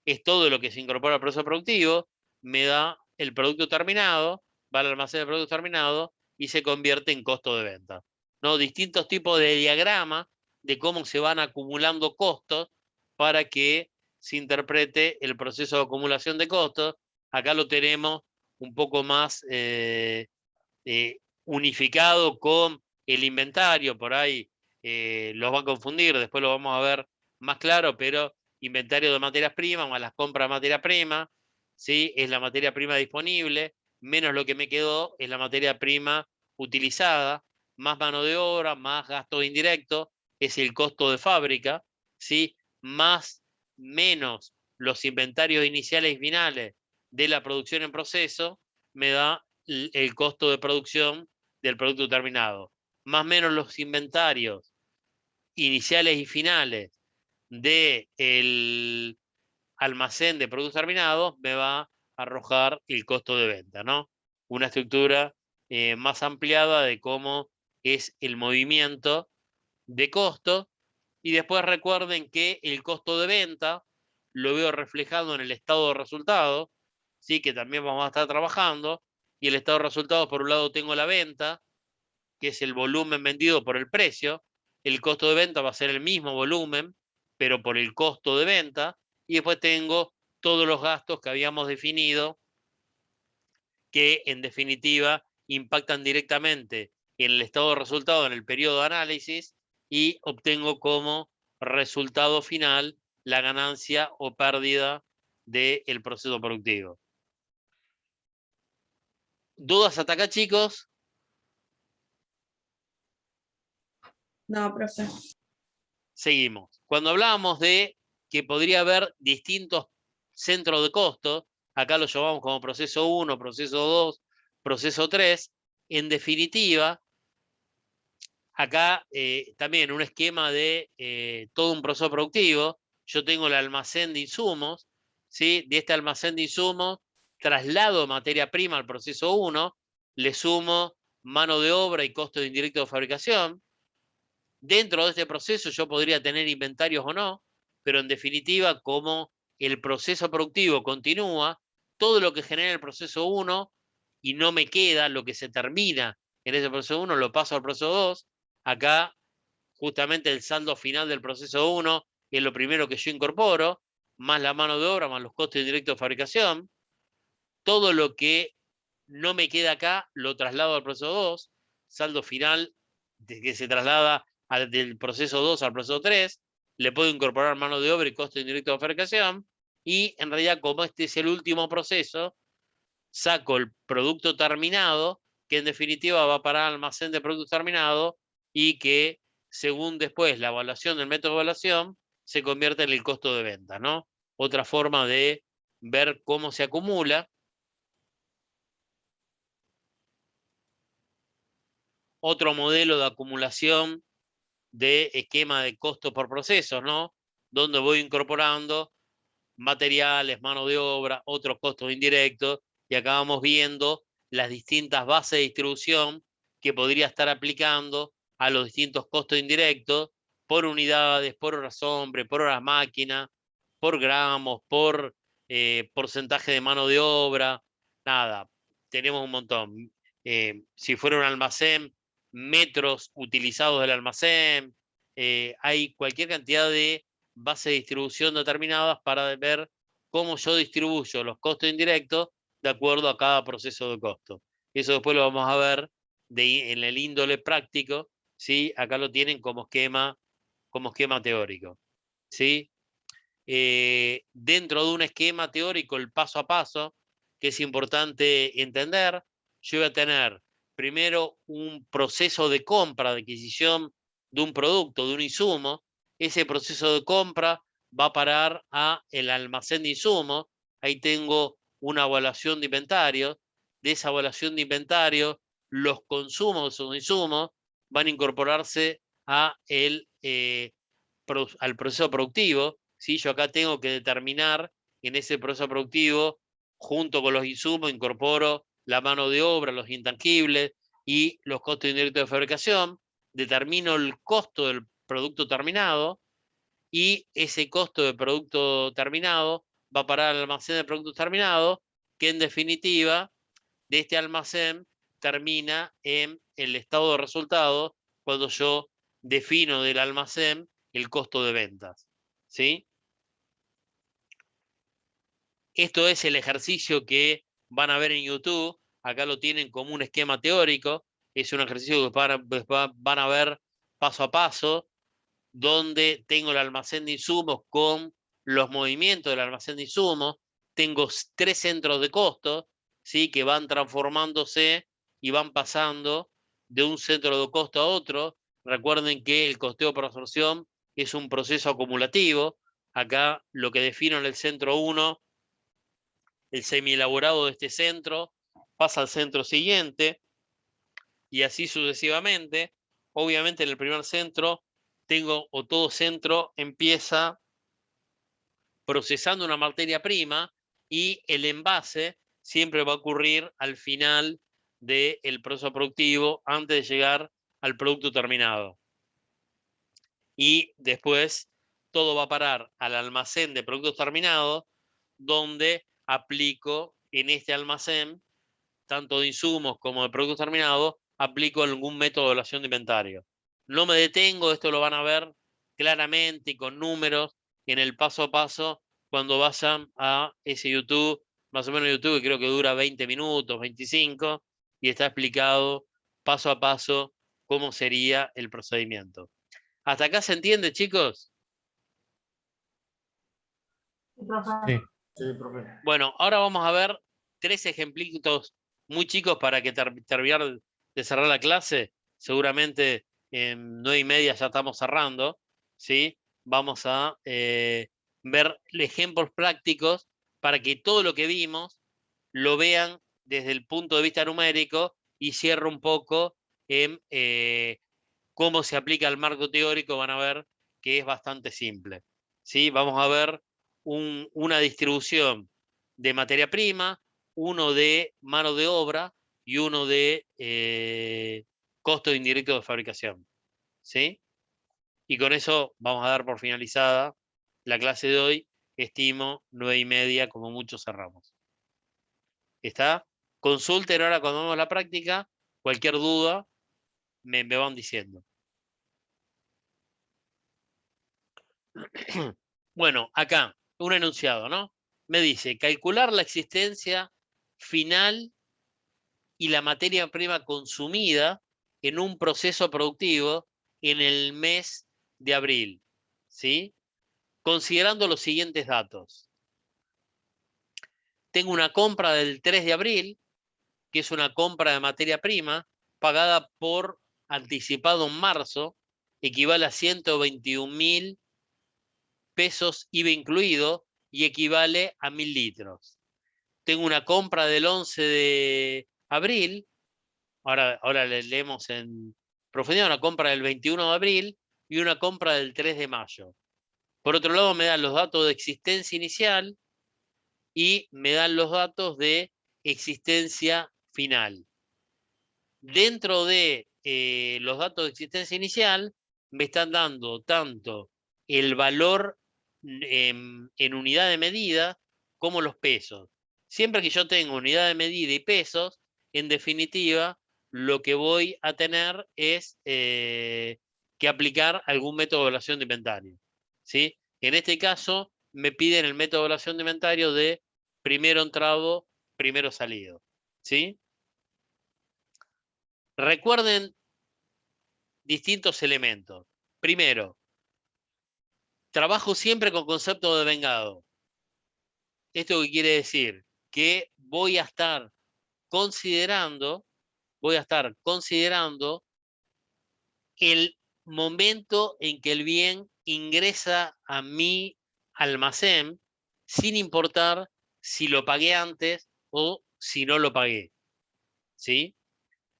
es todo lo que se incorpora al proceso productivo, me da el producto terminado, va al almacén de productos terminados y se convierte en costo de venta. ¿No? Distintos tipos de diagramas de cómo se van acumulando costos para que se interprete el proceso de acumulación de costos. Acá lo tenemos un poco más unificado con el inventario, por ahí los va a confundir, después lo vamos a ver más claro, pero inventario de materias primas más las compras de materia prima, ¿sí? Es la materia prima disponible, menos lo que me quedó es la materia prima utilizada, más mano de obra, más gastos indirectos, es el costo de fábrica, ¿sí? Más, menos los inventarios iniciales y finales de la producción en proceso, me da el costo de producción del producto terminado, más o menos los inventarios iniciales y finales del almacén de productos terminados, me va a arrojar el costo de venta, ¿no? Una estructura más ampliada de cómo es el movimiento de costo. Y después recuerden que el costo de venta lo veo reflejado en el estado de resultados, ¿sí? Que también vamos a estar trabajando. Y el estado de resultados, por un lado tengo la venta, que es el volumen vendido por el precio. El costo de venta va a ser el mismo volumen, pero por el costo de venta. Y después tengo todos los gastos que habíamos definido, que en definitiva impactan directamente en el estado de resultado en el periodo de análisis, y obtengo como resultado final la ganancia o pérdida del proceso productivo. ¿Dudas hasta acá, chicos? No, profe. Seguimos. Cuando hablábamos de que podría haber distintos centros de costo, acá lo llamamos como proceso 1, proceso 2, proceso 3, en definitiva, acá también un esquema de todo un proceso productivo. Yo tengo el almacén de insumos, ¿sí? De este almacén de insumos traslado materia prima al proceso 1, le sumo mano de obra y costo indirecto de fabricación. Dentro de este proceso yo podría tener inventarios o no, pero en definitiva, como el proceso productivo continúa, todo lo que genera el proceso 1 y no me queda lo que se termina en ese proceso 1, lo paso al proceso 2. Acá, justamente el saldo final del proceso 1 es lo primero que yo incorporo, más la mano de obra, más los costos indirectos de fabricación. Todo lo que no me queda acá lo traslado al proceso 2, saldo final de que se traslada del proceso 2 al proceso 3, le puedo incorporar mano de obra y costo indirecto de fabricación, y en realidad, como este es el último proceso, saco el producto terminado, que en definitiva va para el almacén de productos terminados, y que según después la evaluación del método de evaluación se convierte en el costo de venta, ¿no? Otra forma de ver cómo se acumula. Otro modelo de acumulación de esquema de costo por procesos, ¿no? Donde voy incorporando materiales, mano de obra, otros costos indirectos, y acá vamos viendo las distintas bases de distribución que podría estar aplicando a los distintos costos indirectos por unidades, por horas hombre, por horas máquina, por gramos, por porcentaje de mano de obra. Nada, tenemos un montón. Si fuera un almacén, metros utilizados del almacén, hay cualquier cantidad de bases de distribución determinadas para ver cómo yo distribuyo los costos indirectos de acuerdo a cada proceso de costo. Eso después lo vamos a ver en el índole práctico, ¿sí? Acá lo tienen como esquema teórico, ¿sí? Dentro de un esquema teórico, el paso a paso, que es importante entender, yo voy a tener primero un proceso de compra, de adquisición de un producto, de un insumo. Ese proceso de compra va a parar a el almacén de insumos. Ahí tengo una evaluación de inventario. De esa evaluación de inventario, los consumos o insumos van a incorporarse al proceso productivo. ¿Sí? Yo acá tengo que determinar en ese proceso productivo, junto con los insumos, incorporo la mano de obra, los intangibles y los costos indirectos de fabricación, determino el costo del producto terminado, y ese costo de producto terminado va a parar al almacén de productos terminados, que en definitiva de este almacén termina en el estado de resultado cuando yo defino del almacén el costo de ventas, ¿sí? Esto es el ejercicio que van a ver en YouTube. Acá lo tienen como un esquema teórico. Es un ejercicio que van a ver paso a paso, donde tengo el almacén de insumos con los movimientos del almacén de insumos. Tengo 3 centros de costo, ¿sí? Que van transformándose y van pasando de un centro de costo a otro. Recuerden que el costeo por absorción es un proceso acumulativo. Acá lo que defino en el centro 1, el semielaborado de este centro pasa al centro siguiente, y así sucesivamente. Obviamente en el primer centro tengo, o todo centro empieza procesando una materia prima, y el envase siempre va a ocurrir al final del proceso productivo, antes de llegar al producto terminado. Y después todo va a parar al almacén de productos terminados, donde aplico en este almacén, tanto de insumos como de productos terminados, aplico algún método de evaluación de inventario. No me detengo, esto lo van a ver claramente y con números en el paso a paso cuando vayan a ese YouTube, más o menos YouTube, que creo que dura 20 minutos, 25, y está explicado paso a paso cómo sería el procedimiento. ¿Hasta acá se entiende, chicos? Sí. Sí, profe. Bueno, ahora vamos a ver 3 ejemplitos muy chicos para que terminar de cerrar la clase. Seguramente en 9:30 ya estamos cerrando, ¿sí? Vamos a ver ejemplos prácticos para que todo lo que vimos lo vean desde el punto de vista numérico y cierro un poco en cómo se aplica el marco teórico. Van a ver que es bastante simple, ¿sí? Vamos a ver una distribución de materia prima, uno de mano de obra y uno de costo indirecto de fabricación, ¿sí? Y con eso vamos a dar por finalizada la clase de hoy. Estimo 9:30, como mucho cerramos. ¿Está? Consulten ahora cuando vamos a la práctica. Cualquier duda me van diciendo. Bueno, acá, un enunciado, ¿no? Me dice, calcular la existencia final y la materia prima consumida en un proceso productivo en el mes de abril, ¿sí? Considerando los siguientes datos. Tengo una compra del 3 de abril, que es una compra de materia prima, pagada por anticipado en marzo, equivale a 121.000 pesos IVA incluido y equivale a 1.000 litros. Tengo una compra del 11 de abril, ahora le leemos en profundidad, una compra del 21 de abril y una compra del 3 de mayo. Por otro lado, me dan los datos de existencia inicial y me dan los datos de existencia final. Dentro de los datos de existencia inicial, me están dando tanto el valor en unidad de medida como los pesos. Siempre que yo tenga unidad de medida y pesos, en definitiva, lo que voy a tener es que aplicar algún método de evaluación de inventario, ¿sí? En este caso, me piden el método de evaluación de inventario de primero entrado, primero salido, ¿sí? Recuerden distintos elementos. Primero, trabajo siempre con concepto de vengado. ¿Esto qué quiere decir? Que voy a estar considerando el momento en que el bien ingresa a mi almacén, sin importar si lo pagué antes o si no lo pagué, ¿sí?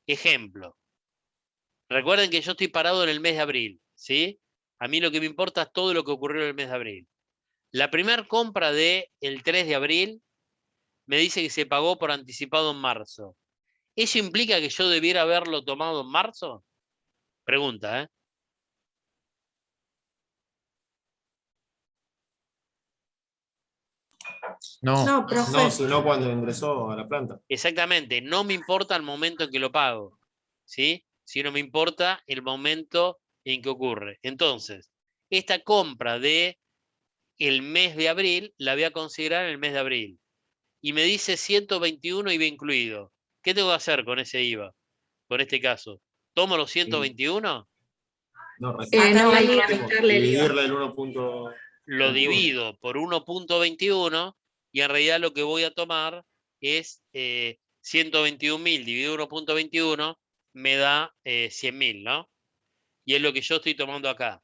Ejemplo. Recuerden que yo estoy parado en el mes de abril, ¿sí? A mí lo que me importa es todo lo que ocurrió en el mes de abril. La primera compra del 3 de abril me dice que se pagó por anticipado en marzo. ¿Eso implica que yo debiera haberlo tomado en marzo? Pregunta, ¿eh? No, No, profe. No, sino cuando ingresó a la planta. Exactamente, no me importa el momento en que lo pago, ¿sí? Sino me importa el momento en que ocurre. Entonces, esta compra de el mes de abril la voy a considerar en el mes de abril. Y me dice 121 IVA incluido. ¿Qué tengo que hacer con ese IVA? Con este caso, ¿tomo los 121? No, No, hay que restarle restarle el IVA. dividirle el 1. Lo divido por 1.21 y en realidad lo que voy a tomar es 121.000 dividido 1.21 me da 100.000, ¿no? Y es lo que yo estoy tomando acá.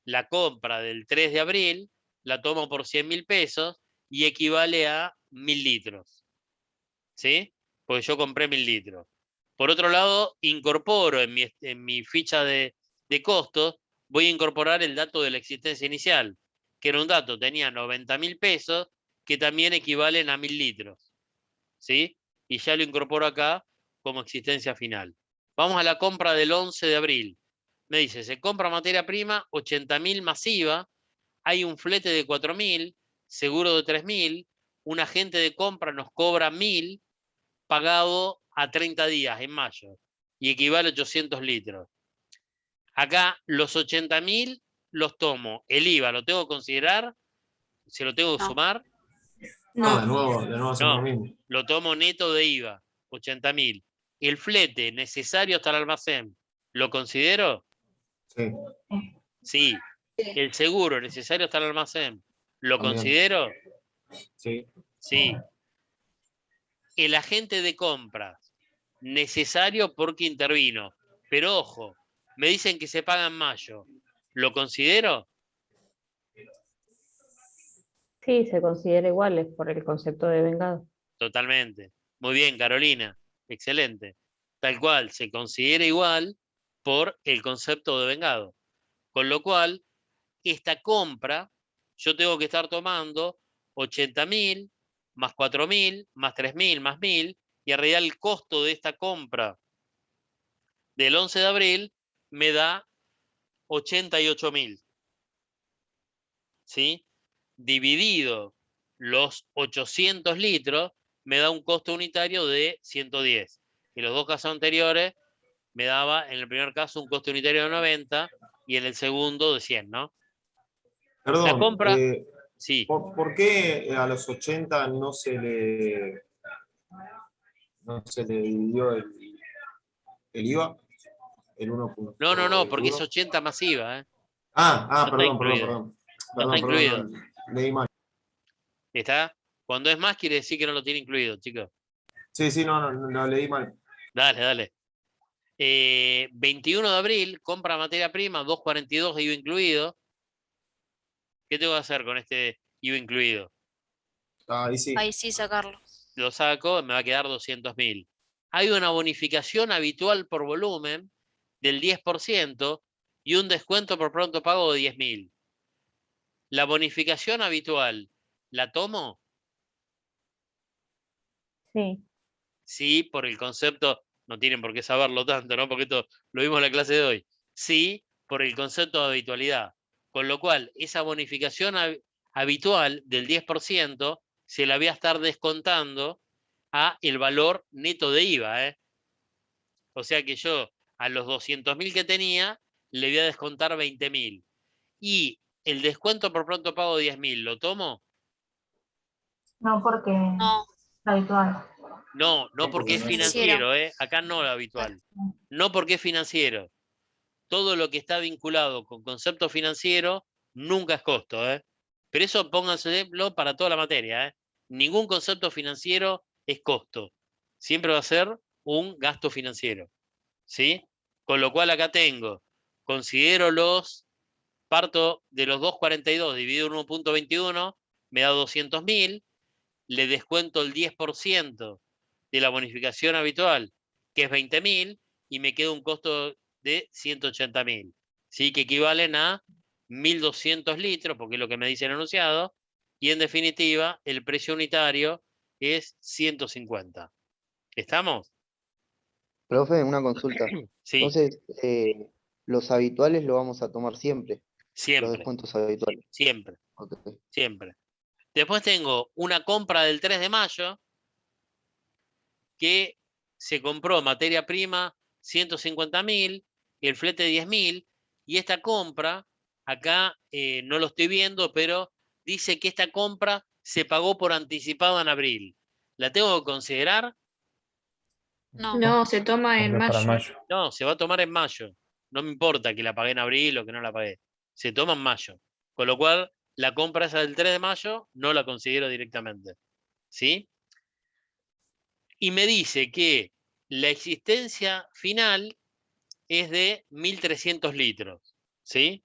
La compra del 3 de abril la tomo por 100.000 pesos y equivale a 1.000 litros, ¿sí? Porque yo compré 1.000 litros. Por otro lado, incorporo en mi ficha de costos, voy a incorporar el dato de la existencia inicial, que era un dato, tenía 90.000 pesos, que también equivalen a 1.000 litros, ¿sí? Y ya lo incorporo acá como existencia final. Vamos a la compra del 11 de abril. Me dice, se compra materia prima, 80.000 masiva, hay un flete de 4.000, seguro de 3.000, un agente de compra nos cobra 1.000, pagado a 30 días en mayo y equivale a 800 litros. Acá los 80.000 los tomo. El IVA, ¿lo tengo que considerar? ¿Se lo tengo que No. sumar? No, No, de nuevo hacemos No. lo mismo. Lo tomo neto de IVA, 80.000. El flete necesario hasta el almacén, ¿lo considero? Sí, Sí. El seguro necesario hasta el almacén, ¿lo también. considero? Sí. Sí. El agente de compras, necesario porque intervino. Pero ojo, me dicen que se paga en mayo. ¿Lo considero? Sí, se considera igual, es por el concepto de vengado. Totalmente. Muy bien, Carolina. Excelente. Tal cual, se considera igual por el concepto de vengado. Con lo cual, esta compra, yo tengo que estar tomando 80.000 más 4.000 más 3.000 más 1.000, y en realidad el costo de esta compra del 11 de abril me da 88.000. ¿Sí? Dividido los 800 litros, me da un costo unitario de 110. En los dos casos anteriores me daba, en el primer caso, un costo unitario de 90 y en el segundo de 100, ¿no? La Perdón, compra, sí. ¿por qué a los 80 no se le dividió el IVA? El 1.21. No, porque es 80 masiva, ¿eh? No está Perdón. incluido. No está incluido. Leí mal. ¿Está? Cuando es más quiere decir que no lo tiene incluido, chicos. Sí, no, leí mal. Dale. 21 de abril, compra materia prima, 2.42 IVA incluido. ¿Qué tengo que hacer con este IVA incluido? Ahí sí. ahí sí sacarlo. Lo saco, me va a quedar 200.000. Hay una bonificación habitual por volumen del 10% y un descuento por pronto pago de 10.000. La bonificación habitual, ¿la tomo? Sí, Sí, por el concepto, no tienen por qué saberlo tanto, ¿no? Porque esto lo vimos en la clase de hoy. Sí, por el concepto de habitualidad. Con lo cual, esa bonificación habitual del 10% se la voy a estar descontando a el valor neto de IVA, ¿eh? O sea que yo a los 200.000 que tenía le voy a descontar 20.000. Y el descuento por pronto pago de 10.000, ¿lo tomo? no porque No, habitual. No No, porque porque es no es financiero, ¿eh? Acá no lo claro. habitual. No porque es financiero. Todo lo que está vinculado con concepto financiero nunca es costo, ¿eh? Pero eso pónganselo para toda la materia, ¿eh? Ningún concepto financiero es costo. Siempre va a ser un gasto financiero, ¿sí? Con lo cual acá considero parto de los 2.42 dividido en 1.21, me da 200.000, le descuento el 10% de la bonificación habitual, que es 20.000, y me queda un costo de 180.000, ¿sí? Que equivalen a 1.200 litros, porque es lo que me dice el enunciado, y en definitiva el precio unitario es 150. ¿Estamos? Profe, una consulta. Sí, Entonces, los habituales lo vamos a tomar siempre, los siempre, descuentos habituales. siempre, Ok. siempre. Después tengo una compra del 3 de mayo que se compró materia prima 150.000 y el flete 10.000, y esta compra, acá no lo estoy viendo, pero dice que esta compra se pagó por anticipado en abril. ¿La tengo que considerar? No, No, se toma en Porque es para mayo. mayo. No, se va a tomar en mayo. No me importa que la pagué en abril o que no la pagué. Se toma en mayo. Con lo cual, la compra esa del 3 de mayo no la considero directamente. ¿Sí? Y me dice que la existencia final es de 1.300 litros, ¿sí?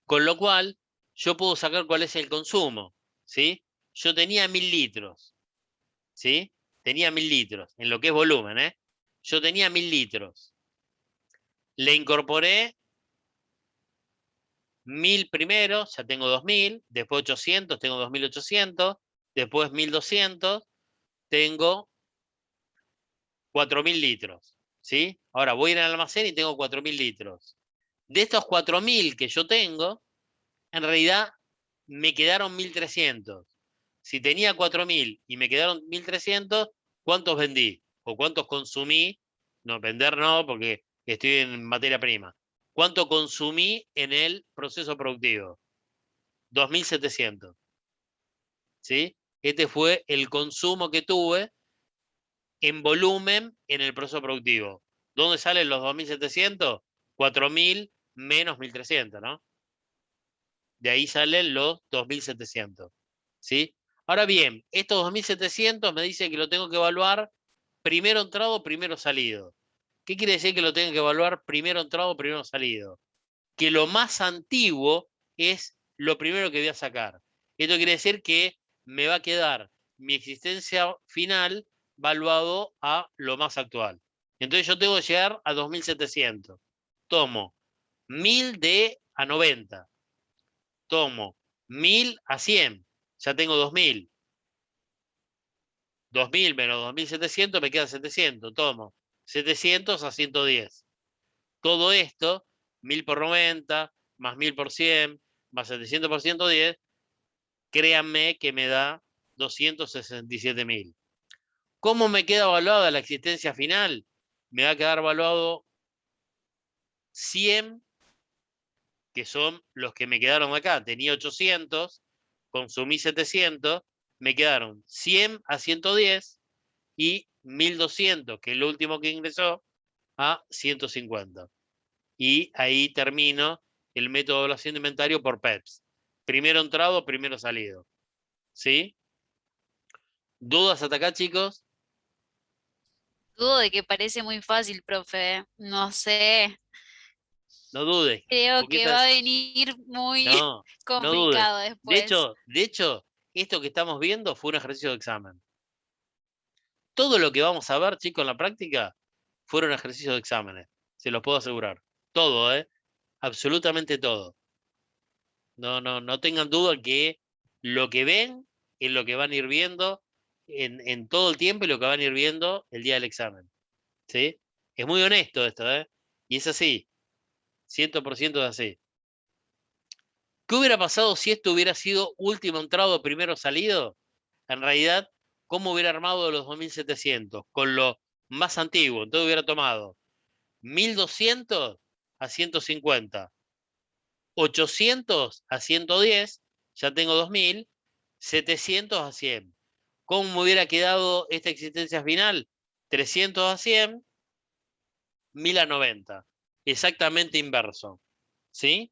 Con lo cual, yo puedo sacar cuál es el consumo, ¿sí? Yo tenía 1.000 litros, ¿sí? Tenía 1.000 litros, en lo que es volumen, ¿eh? Yo tenía 1.000 litros. Le incorporé 1.000 primero, ya tengo 2.000, después 800, tengo 2.800, después 1.200, tengo 4.000 litros, ¿sí? Ahora voy a ir al almacén y tengo 4.000 litros. De estos 4.000 que yo tengo, en realidad me quedaron 1.300. Si tenía 4.000 y me quedaron 1.300, ¿cuántos vendí? ¿O cuántos consumí? No, vender no, porque estoy en materia prima. ¿Cuánto consumí en el proceso productivo? 2.700. ¿Sí? Este fue el consumo que tuve en volumen en el proceso productivo. ¿Dónde salen los 2.700? 4.000 menos 1.300, ¿no? De ahí salen los 2.700. ¿Sí? Ahora bien, estos 2.700 me dice que lo tengo que evaluar primero entrado, primero salido. ¿Qué quiere decir que lo tengo que evaluar primero entrado, primero salido? Que lo más antiguo es lo primero que voy a sacar. Esto quiere decir que me va a quedar mi existencia final valuado a lo más actual. Entonces yo tengo que llegar a 2.700. Tomo 1.000 de a 90. Tomo 1.000 a 100. Ya tengo 2.000. 2.000 menos 2.700 me queda 700. Tomo 700 a 110. Todo esto, 1.000 por 90, más 1.000 por 100, más 700 por 110, créanme que me da 267.000. ¿Cómo me queda evaluada la existencia final? Me va a quedar evaluado 100, que son los que me quedaron acá. Tenía 800, consumí 700, me quedaron 100 a 110 y 1.200, que es lo último que ingresó, a 150. Y ahí termino el método de evaluación de inventario por PEPS. Primero entrado, primero salido. ¿Sí? ¿Dudas hasta acá, chicos? Dudo de que parece muy fácil, profe. No sé. No dudes. Creo Porque que va a venir muy no, no dudes. complicado después. De hecho, esto que estamos viendo fue un ejercicio de examen. Todo lo que vamos a ver, chicos, en la práctica, fueron ejercicios de exámenes. Se los puedo asegurar. Todo, ¿eh? Absolutamente todo. No tengan duda que lo que ven es lo que van a ir viendo en todo el tiempo y lo que van a ir viendo el día del examen. ¿Sí? Es muy honesto esto, ¿eh? Y es así. 100% es así. ¿Qué hubiera pasado si esto hubiera sido último entrado, primero salido? En realidad, ¿cómo hubiera armado los 2.700? Con lo más antiguo. Entonces hubiera tomado 1.200 a 150. 800 a 110, ya tengo 2.000, 700 a 100. ¿Cómo me hubiera quedado esta existencia final? 300 a 100, 1.000 a 90. Exactamente inverso. ¿Sí?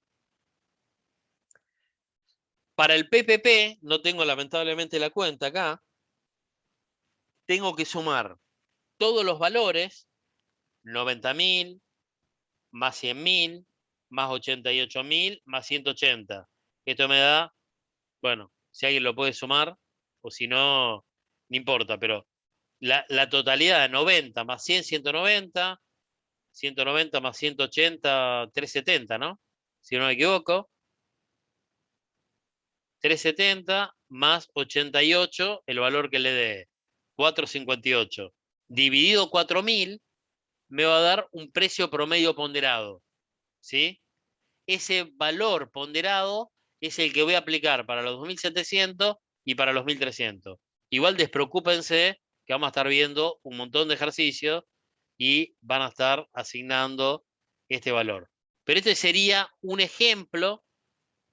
Para el PPP, no tengo lamentablemente la cuenta acá, tengo que sumar todos los valores, 90.000, más 100.000, más 88.000, más 180. Esto me da, bueno, si alguien lo puede sumar, o si no, no importa, pero la totalidad de 90 más 100, 190, 190 más 180, 370, ¿no? Si no me equivoco. 370 más 88, el valor que le dé, 458. Dividido 4.000, me va a dar un precio promedio ponderado. ¿Sí? Ese valor ponderado es el que voy a aplicar para los 2.700 y para los 1.300. Igual despreocúpense que vamos a estar viendo un montón de ejercicios y van a estar asignando este valor. Pero este sería un ejemplo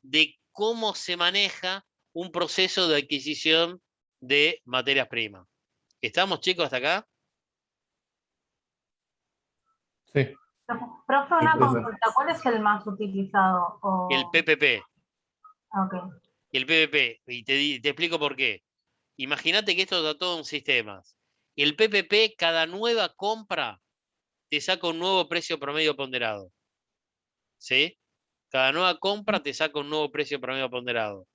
de cómo se maneja un proceso de adquisición de materias primas. ¿Estamos, chicos, hasta acá? Sí. Profe, una consulta, ¿cuál es el más utilizado? El PPP. Ok. El PPP, y te explico por qué. Imagínate que esto está todo en sistemas. El PPP, cada nueva compra, te saca un nuevo precio promedio ponderado. ¿Sí? Cada nueva compra te saca un nuevo precio promedio ponderado.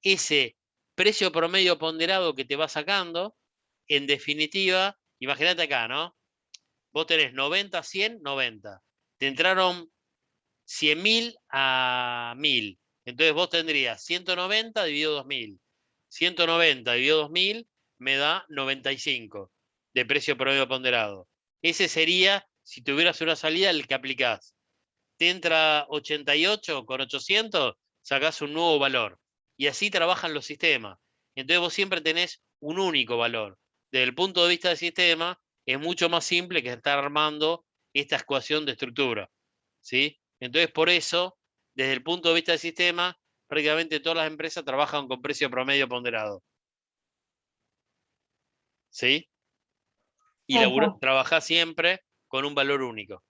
Ese precio promedio ponderado que te va sacando, en definitiva, imagínate acá, ¿no? Vos tenés 90, 100, 90. Te entraron 100.000 a 1.000. Entonces vos tendrías 190 dividido 2.000. 190 dividido 2.000 me da 95 de precio promedio ponderado. Ese sería, si tuvieras una salida, el que aplicás. Te entra 88 con 800, sacás un nuevo valor. Y así trabajan los sistemas. Entonces vos siempre tenés un único valor. desde el punto de vista del sistema, es mucho más simple que estar armando esta ecuación de estructura, ¿sí? Entonces, por eso, desde el punto de vista del sistema, prácticamente todas las empresas trabajan con precio promedio ponderado, ¿sí? Y trabajar siempre con un valor único.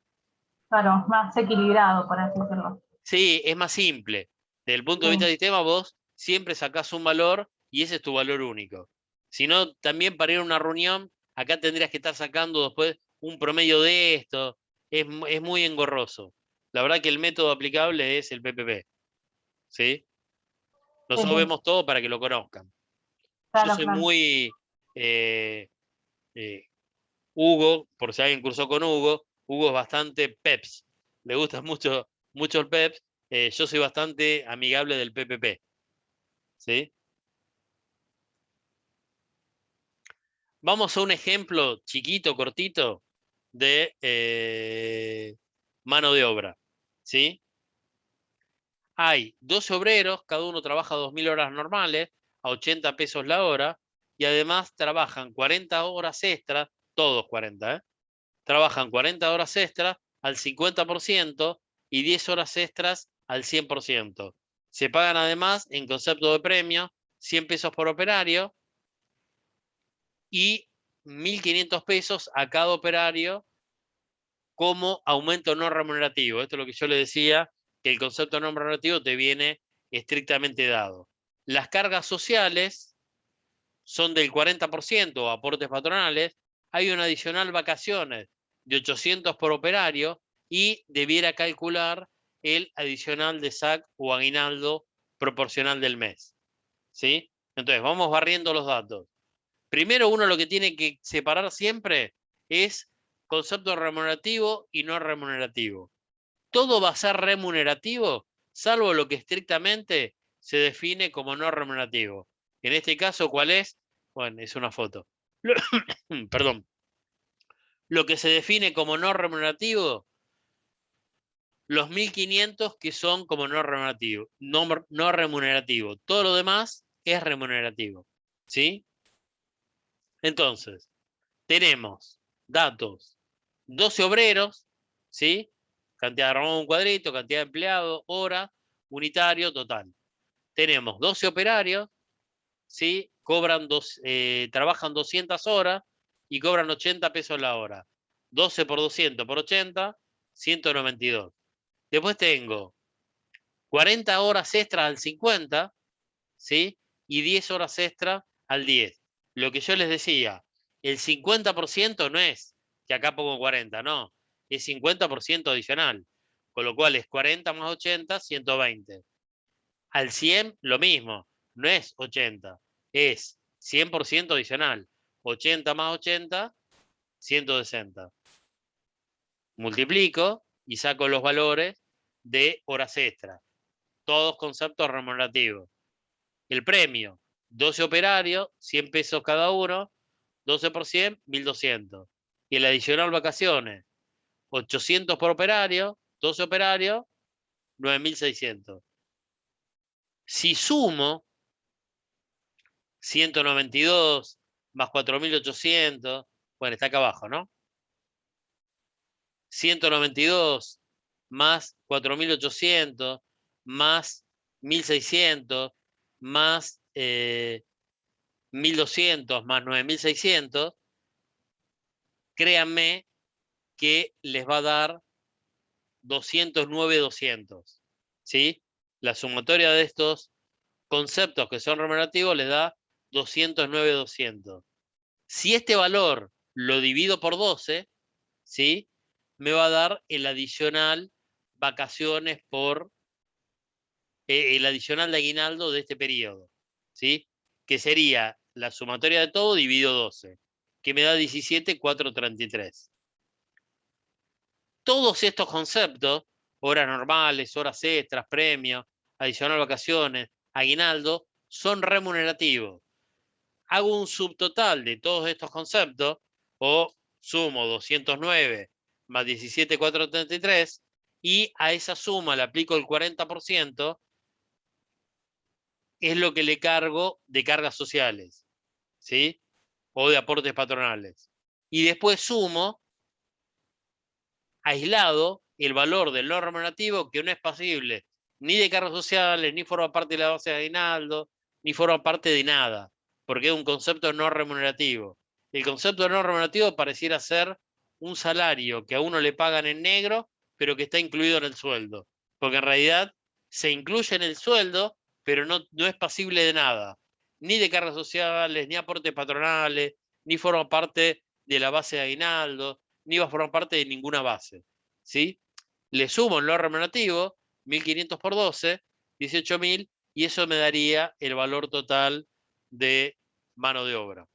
Claro, más equilibrado, por así decirlo. Sí, es más simple. Desde el punto de vista del sistema, vos siempre sacás un valor y ese es tu valor único. Si no, también para ir a una reunión, acá tendrías que estar sacando después un promedio de esto. Es muy engorroso. La verdad que el método aplicable es el PPP. ¿Sí? Nosotros vemos todo para que lo conozcan. Claro, Yo soy muy... Hugo, por si alguien cursó con Hugo es bastante PEPS. Le gusta mucho, mucho el PEPS. Yo soy bastante amigable del PPP. ¿Sí? Vamos a un ejemplo chiquito, cortito, de mano de obra. ¿Sí? Hay 12 obreros, cada uno trabaja 2.000 horas normales, a 80 pesos la hora, y además trabajan 40 horas extras, todos 40, trabajan 40 horas extras al 50% y 10 horas extras al 100%. Se pagan además, en concepto de premio, 100 pesos por operario y 1.500 pesos a cada operario como aumento no remunerativo. Esto es lo que yo le decía, que el concepto no remunerativo te viene estrictamente dado. Las cargas sociales son del 40%, aportes patronales. Hay un adicional vacaciones de 800 por operario y debiera calcular el adicional de SAC o aguinaldo proporcional del mes. ¿Sí? Entonces, vamos barriendo los datos. Primero, uno lo que tiene que separar siempre es concepto remunerativo y no remunerativo. Todo va a ser remunerativo, salvo lo que estrictamente se define como no remunerativo. En este caso, ¿cuál es? Bueno, es una foto. Perdón. Lo que se define como no remunerativo, los 1.500 que son como no remunerativo, no remunerativo. Todo lo demás es remunerativo. ¿Sí? Entonces, tenemos datos, 12 obreros, ¿sí? Cantidad de un cuadrito, cantidad de empleados, hora, unitario, total. Tenemos 12 operarios, ¿sí? Trabajan 200 horas y cobran 80 pesos la hora. 12 por 200 por 80, 192. Después tengo 40 horas extras al 50, ¿sí? Y 10 horas extras al 10. Lo que yo les decía, el 50% no es que acá pongo 40, no. Es 50% adicional. Con lo cual es 40 más 80, 120. Al 100, lo mismo. No es 80, es 100% adicional. 80 más 80, 160. Multiplico y saco los valores de horas extras. Todos conceptos remunerativos. El premio, 12 operarios, 100 pesos cada uno, 12 por 100, 1.200. Y el adicional vacaciones, 800 por operario, 12 operarios, 9.600. Si sumo 192 más 4.800, bueno, está acá abajo, ¿no? 192 más 4.800 más 1.600 más 1.200 más 9.600, créanme que les va a dar 209.200. ¿Sí? La sumatoria de estos conceptos que son remunerativos les da 209.200. Si este valor lo divido por 12, ¿sí? Me va a dar el adicional vacaciones por el adicional de aguinaldo de este periodo, ¿sí? Que sería la sumatoria de todo dividido 12, que me da 17.433. Todos estos conceptos, horas normales, horas extras, premios, adicional vacaciones, aguinaldo, son remunerativos. Hago un subtotal de todos estos conceptos, o sumo 209 más 17.433, y a esa suma le aplico el 40%, es lo que le cargo de cargas sociales. ¿Sí? o de aportes patronales. Y después sumo, aislado, el valor del no remunerativo, que no es pasible ni de cargos sociales, ni forma parte de la base de aguinaldo, ni forma parte de nada, porque es un concepto no remunerativo. El concepto no remunerativo pareciera ser un salario que a uno le pagan en negro, pero que está incluido en el sueldo, porque en realidad se incluye en el sueldo, pero no es pasible de nada, ni de cargas sociales, ni aportes patronales, ni forma parte de la base de aguinaldo, ni va a formar parte de ninguna base, ¿sí? Le sumo en lo remunerativo, 1.500 por 12, 18.000, y eso me daría el valor total de mano de obra.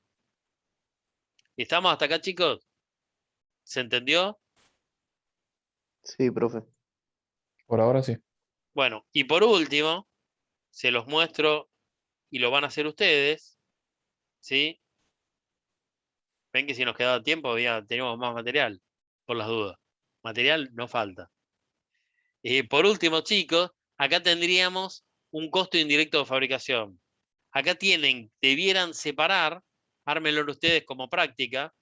¿Estamos hasta acá, chicos? ¿Se entendió? Sí, profe. Por ahora sí. Bueno, y por último, se los muestro y lo van a hacer ustedes, ¿sí? Ven que si nos quedaba tiempo teníamos más material, por las dudas. Material no falta. Por último, chicos, acá tendríamos un costo indirecto de fabricación. Acá debieran separar, ármenlo ustedes como práctica,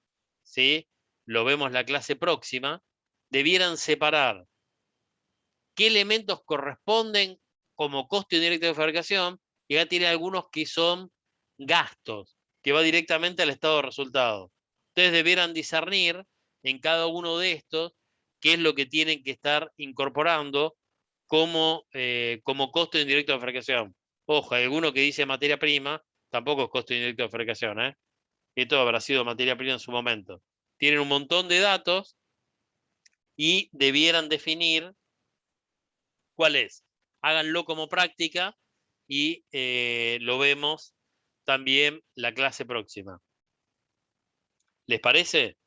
¿sí? Lo vemos la clase próxima, debieran separar qué elementos corresponden como costo indirecto de fabricación, y acá tiene algunos que son gastos, que va directamente al estado de resultado. Ustedes debieran discernir en cada uno de estos qué es lo que tienen que estar incorporando como costo indirecto de fabricación. Ojo, hay alguno que dice materia prima, tampoco es costo indirecto de fabricación, ¿eh? Esto habrá sido materia prima en su momento. Tienen un montón de datos y debieran definir cuál es. Háganlo como práctica y lo vemos también la clase próxima. ¿Les parece?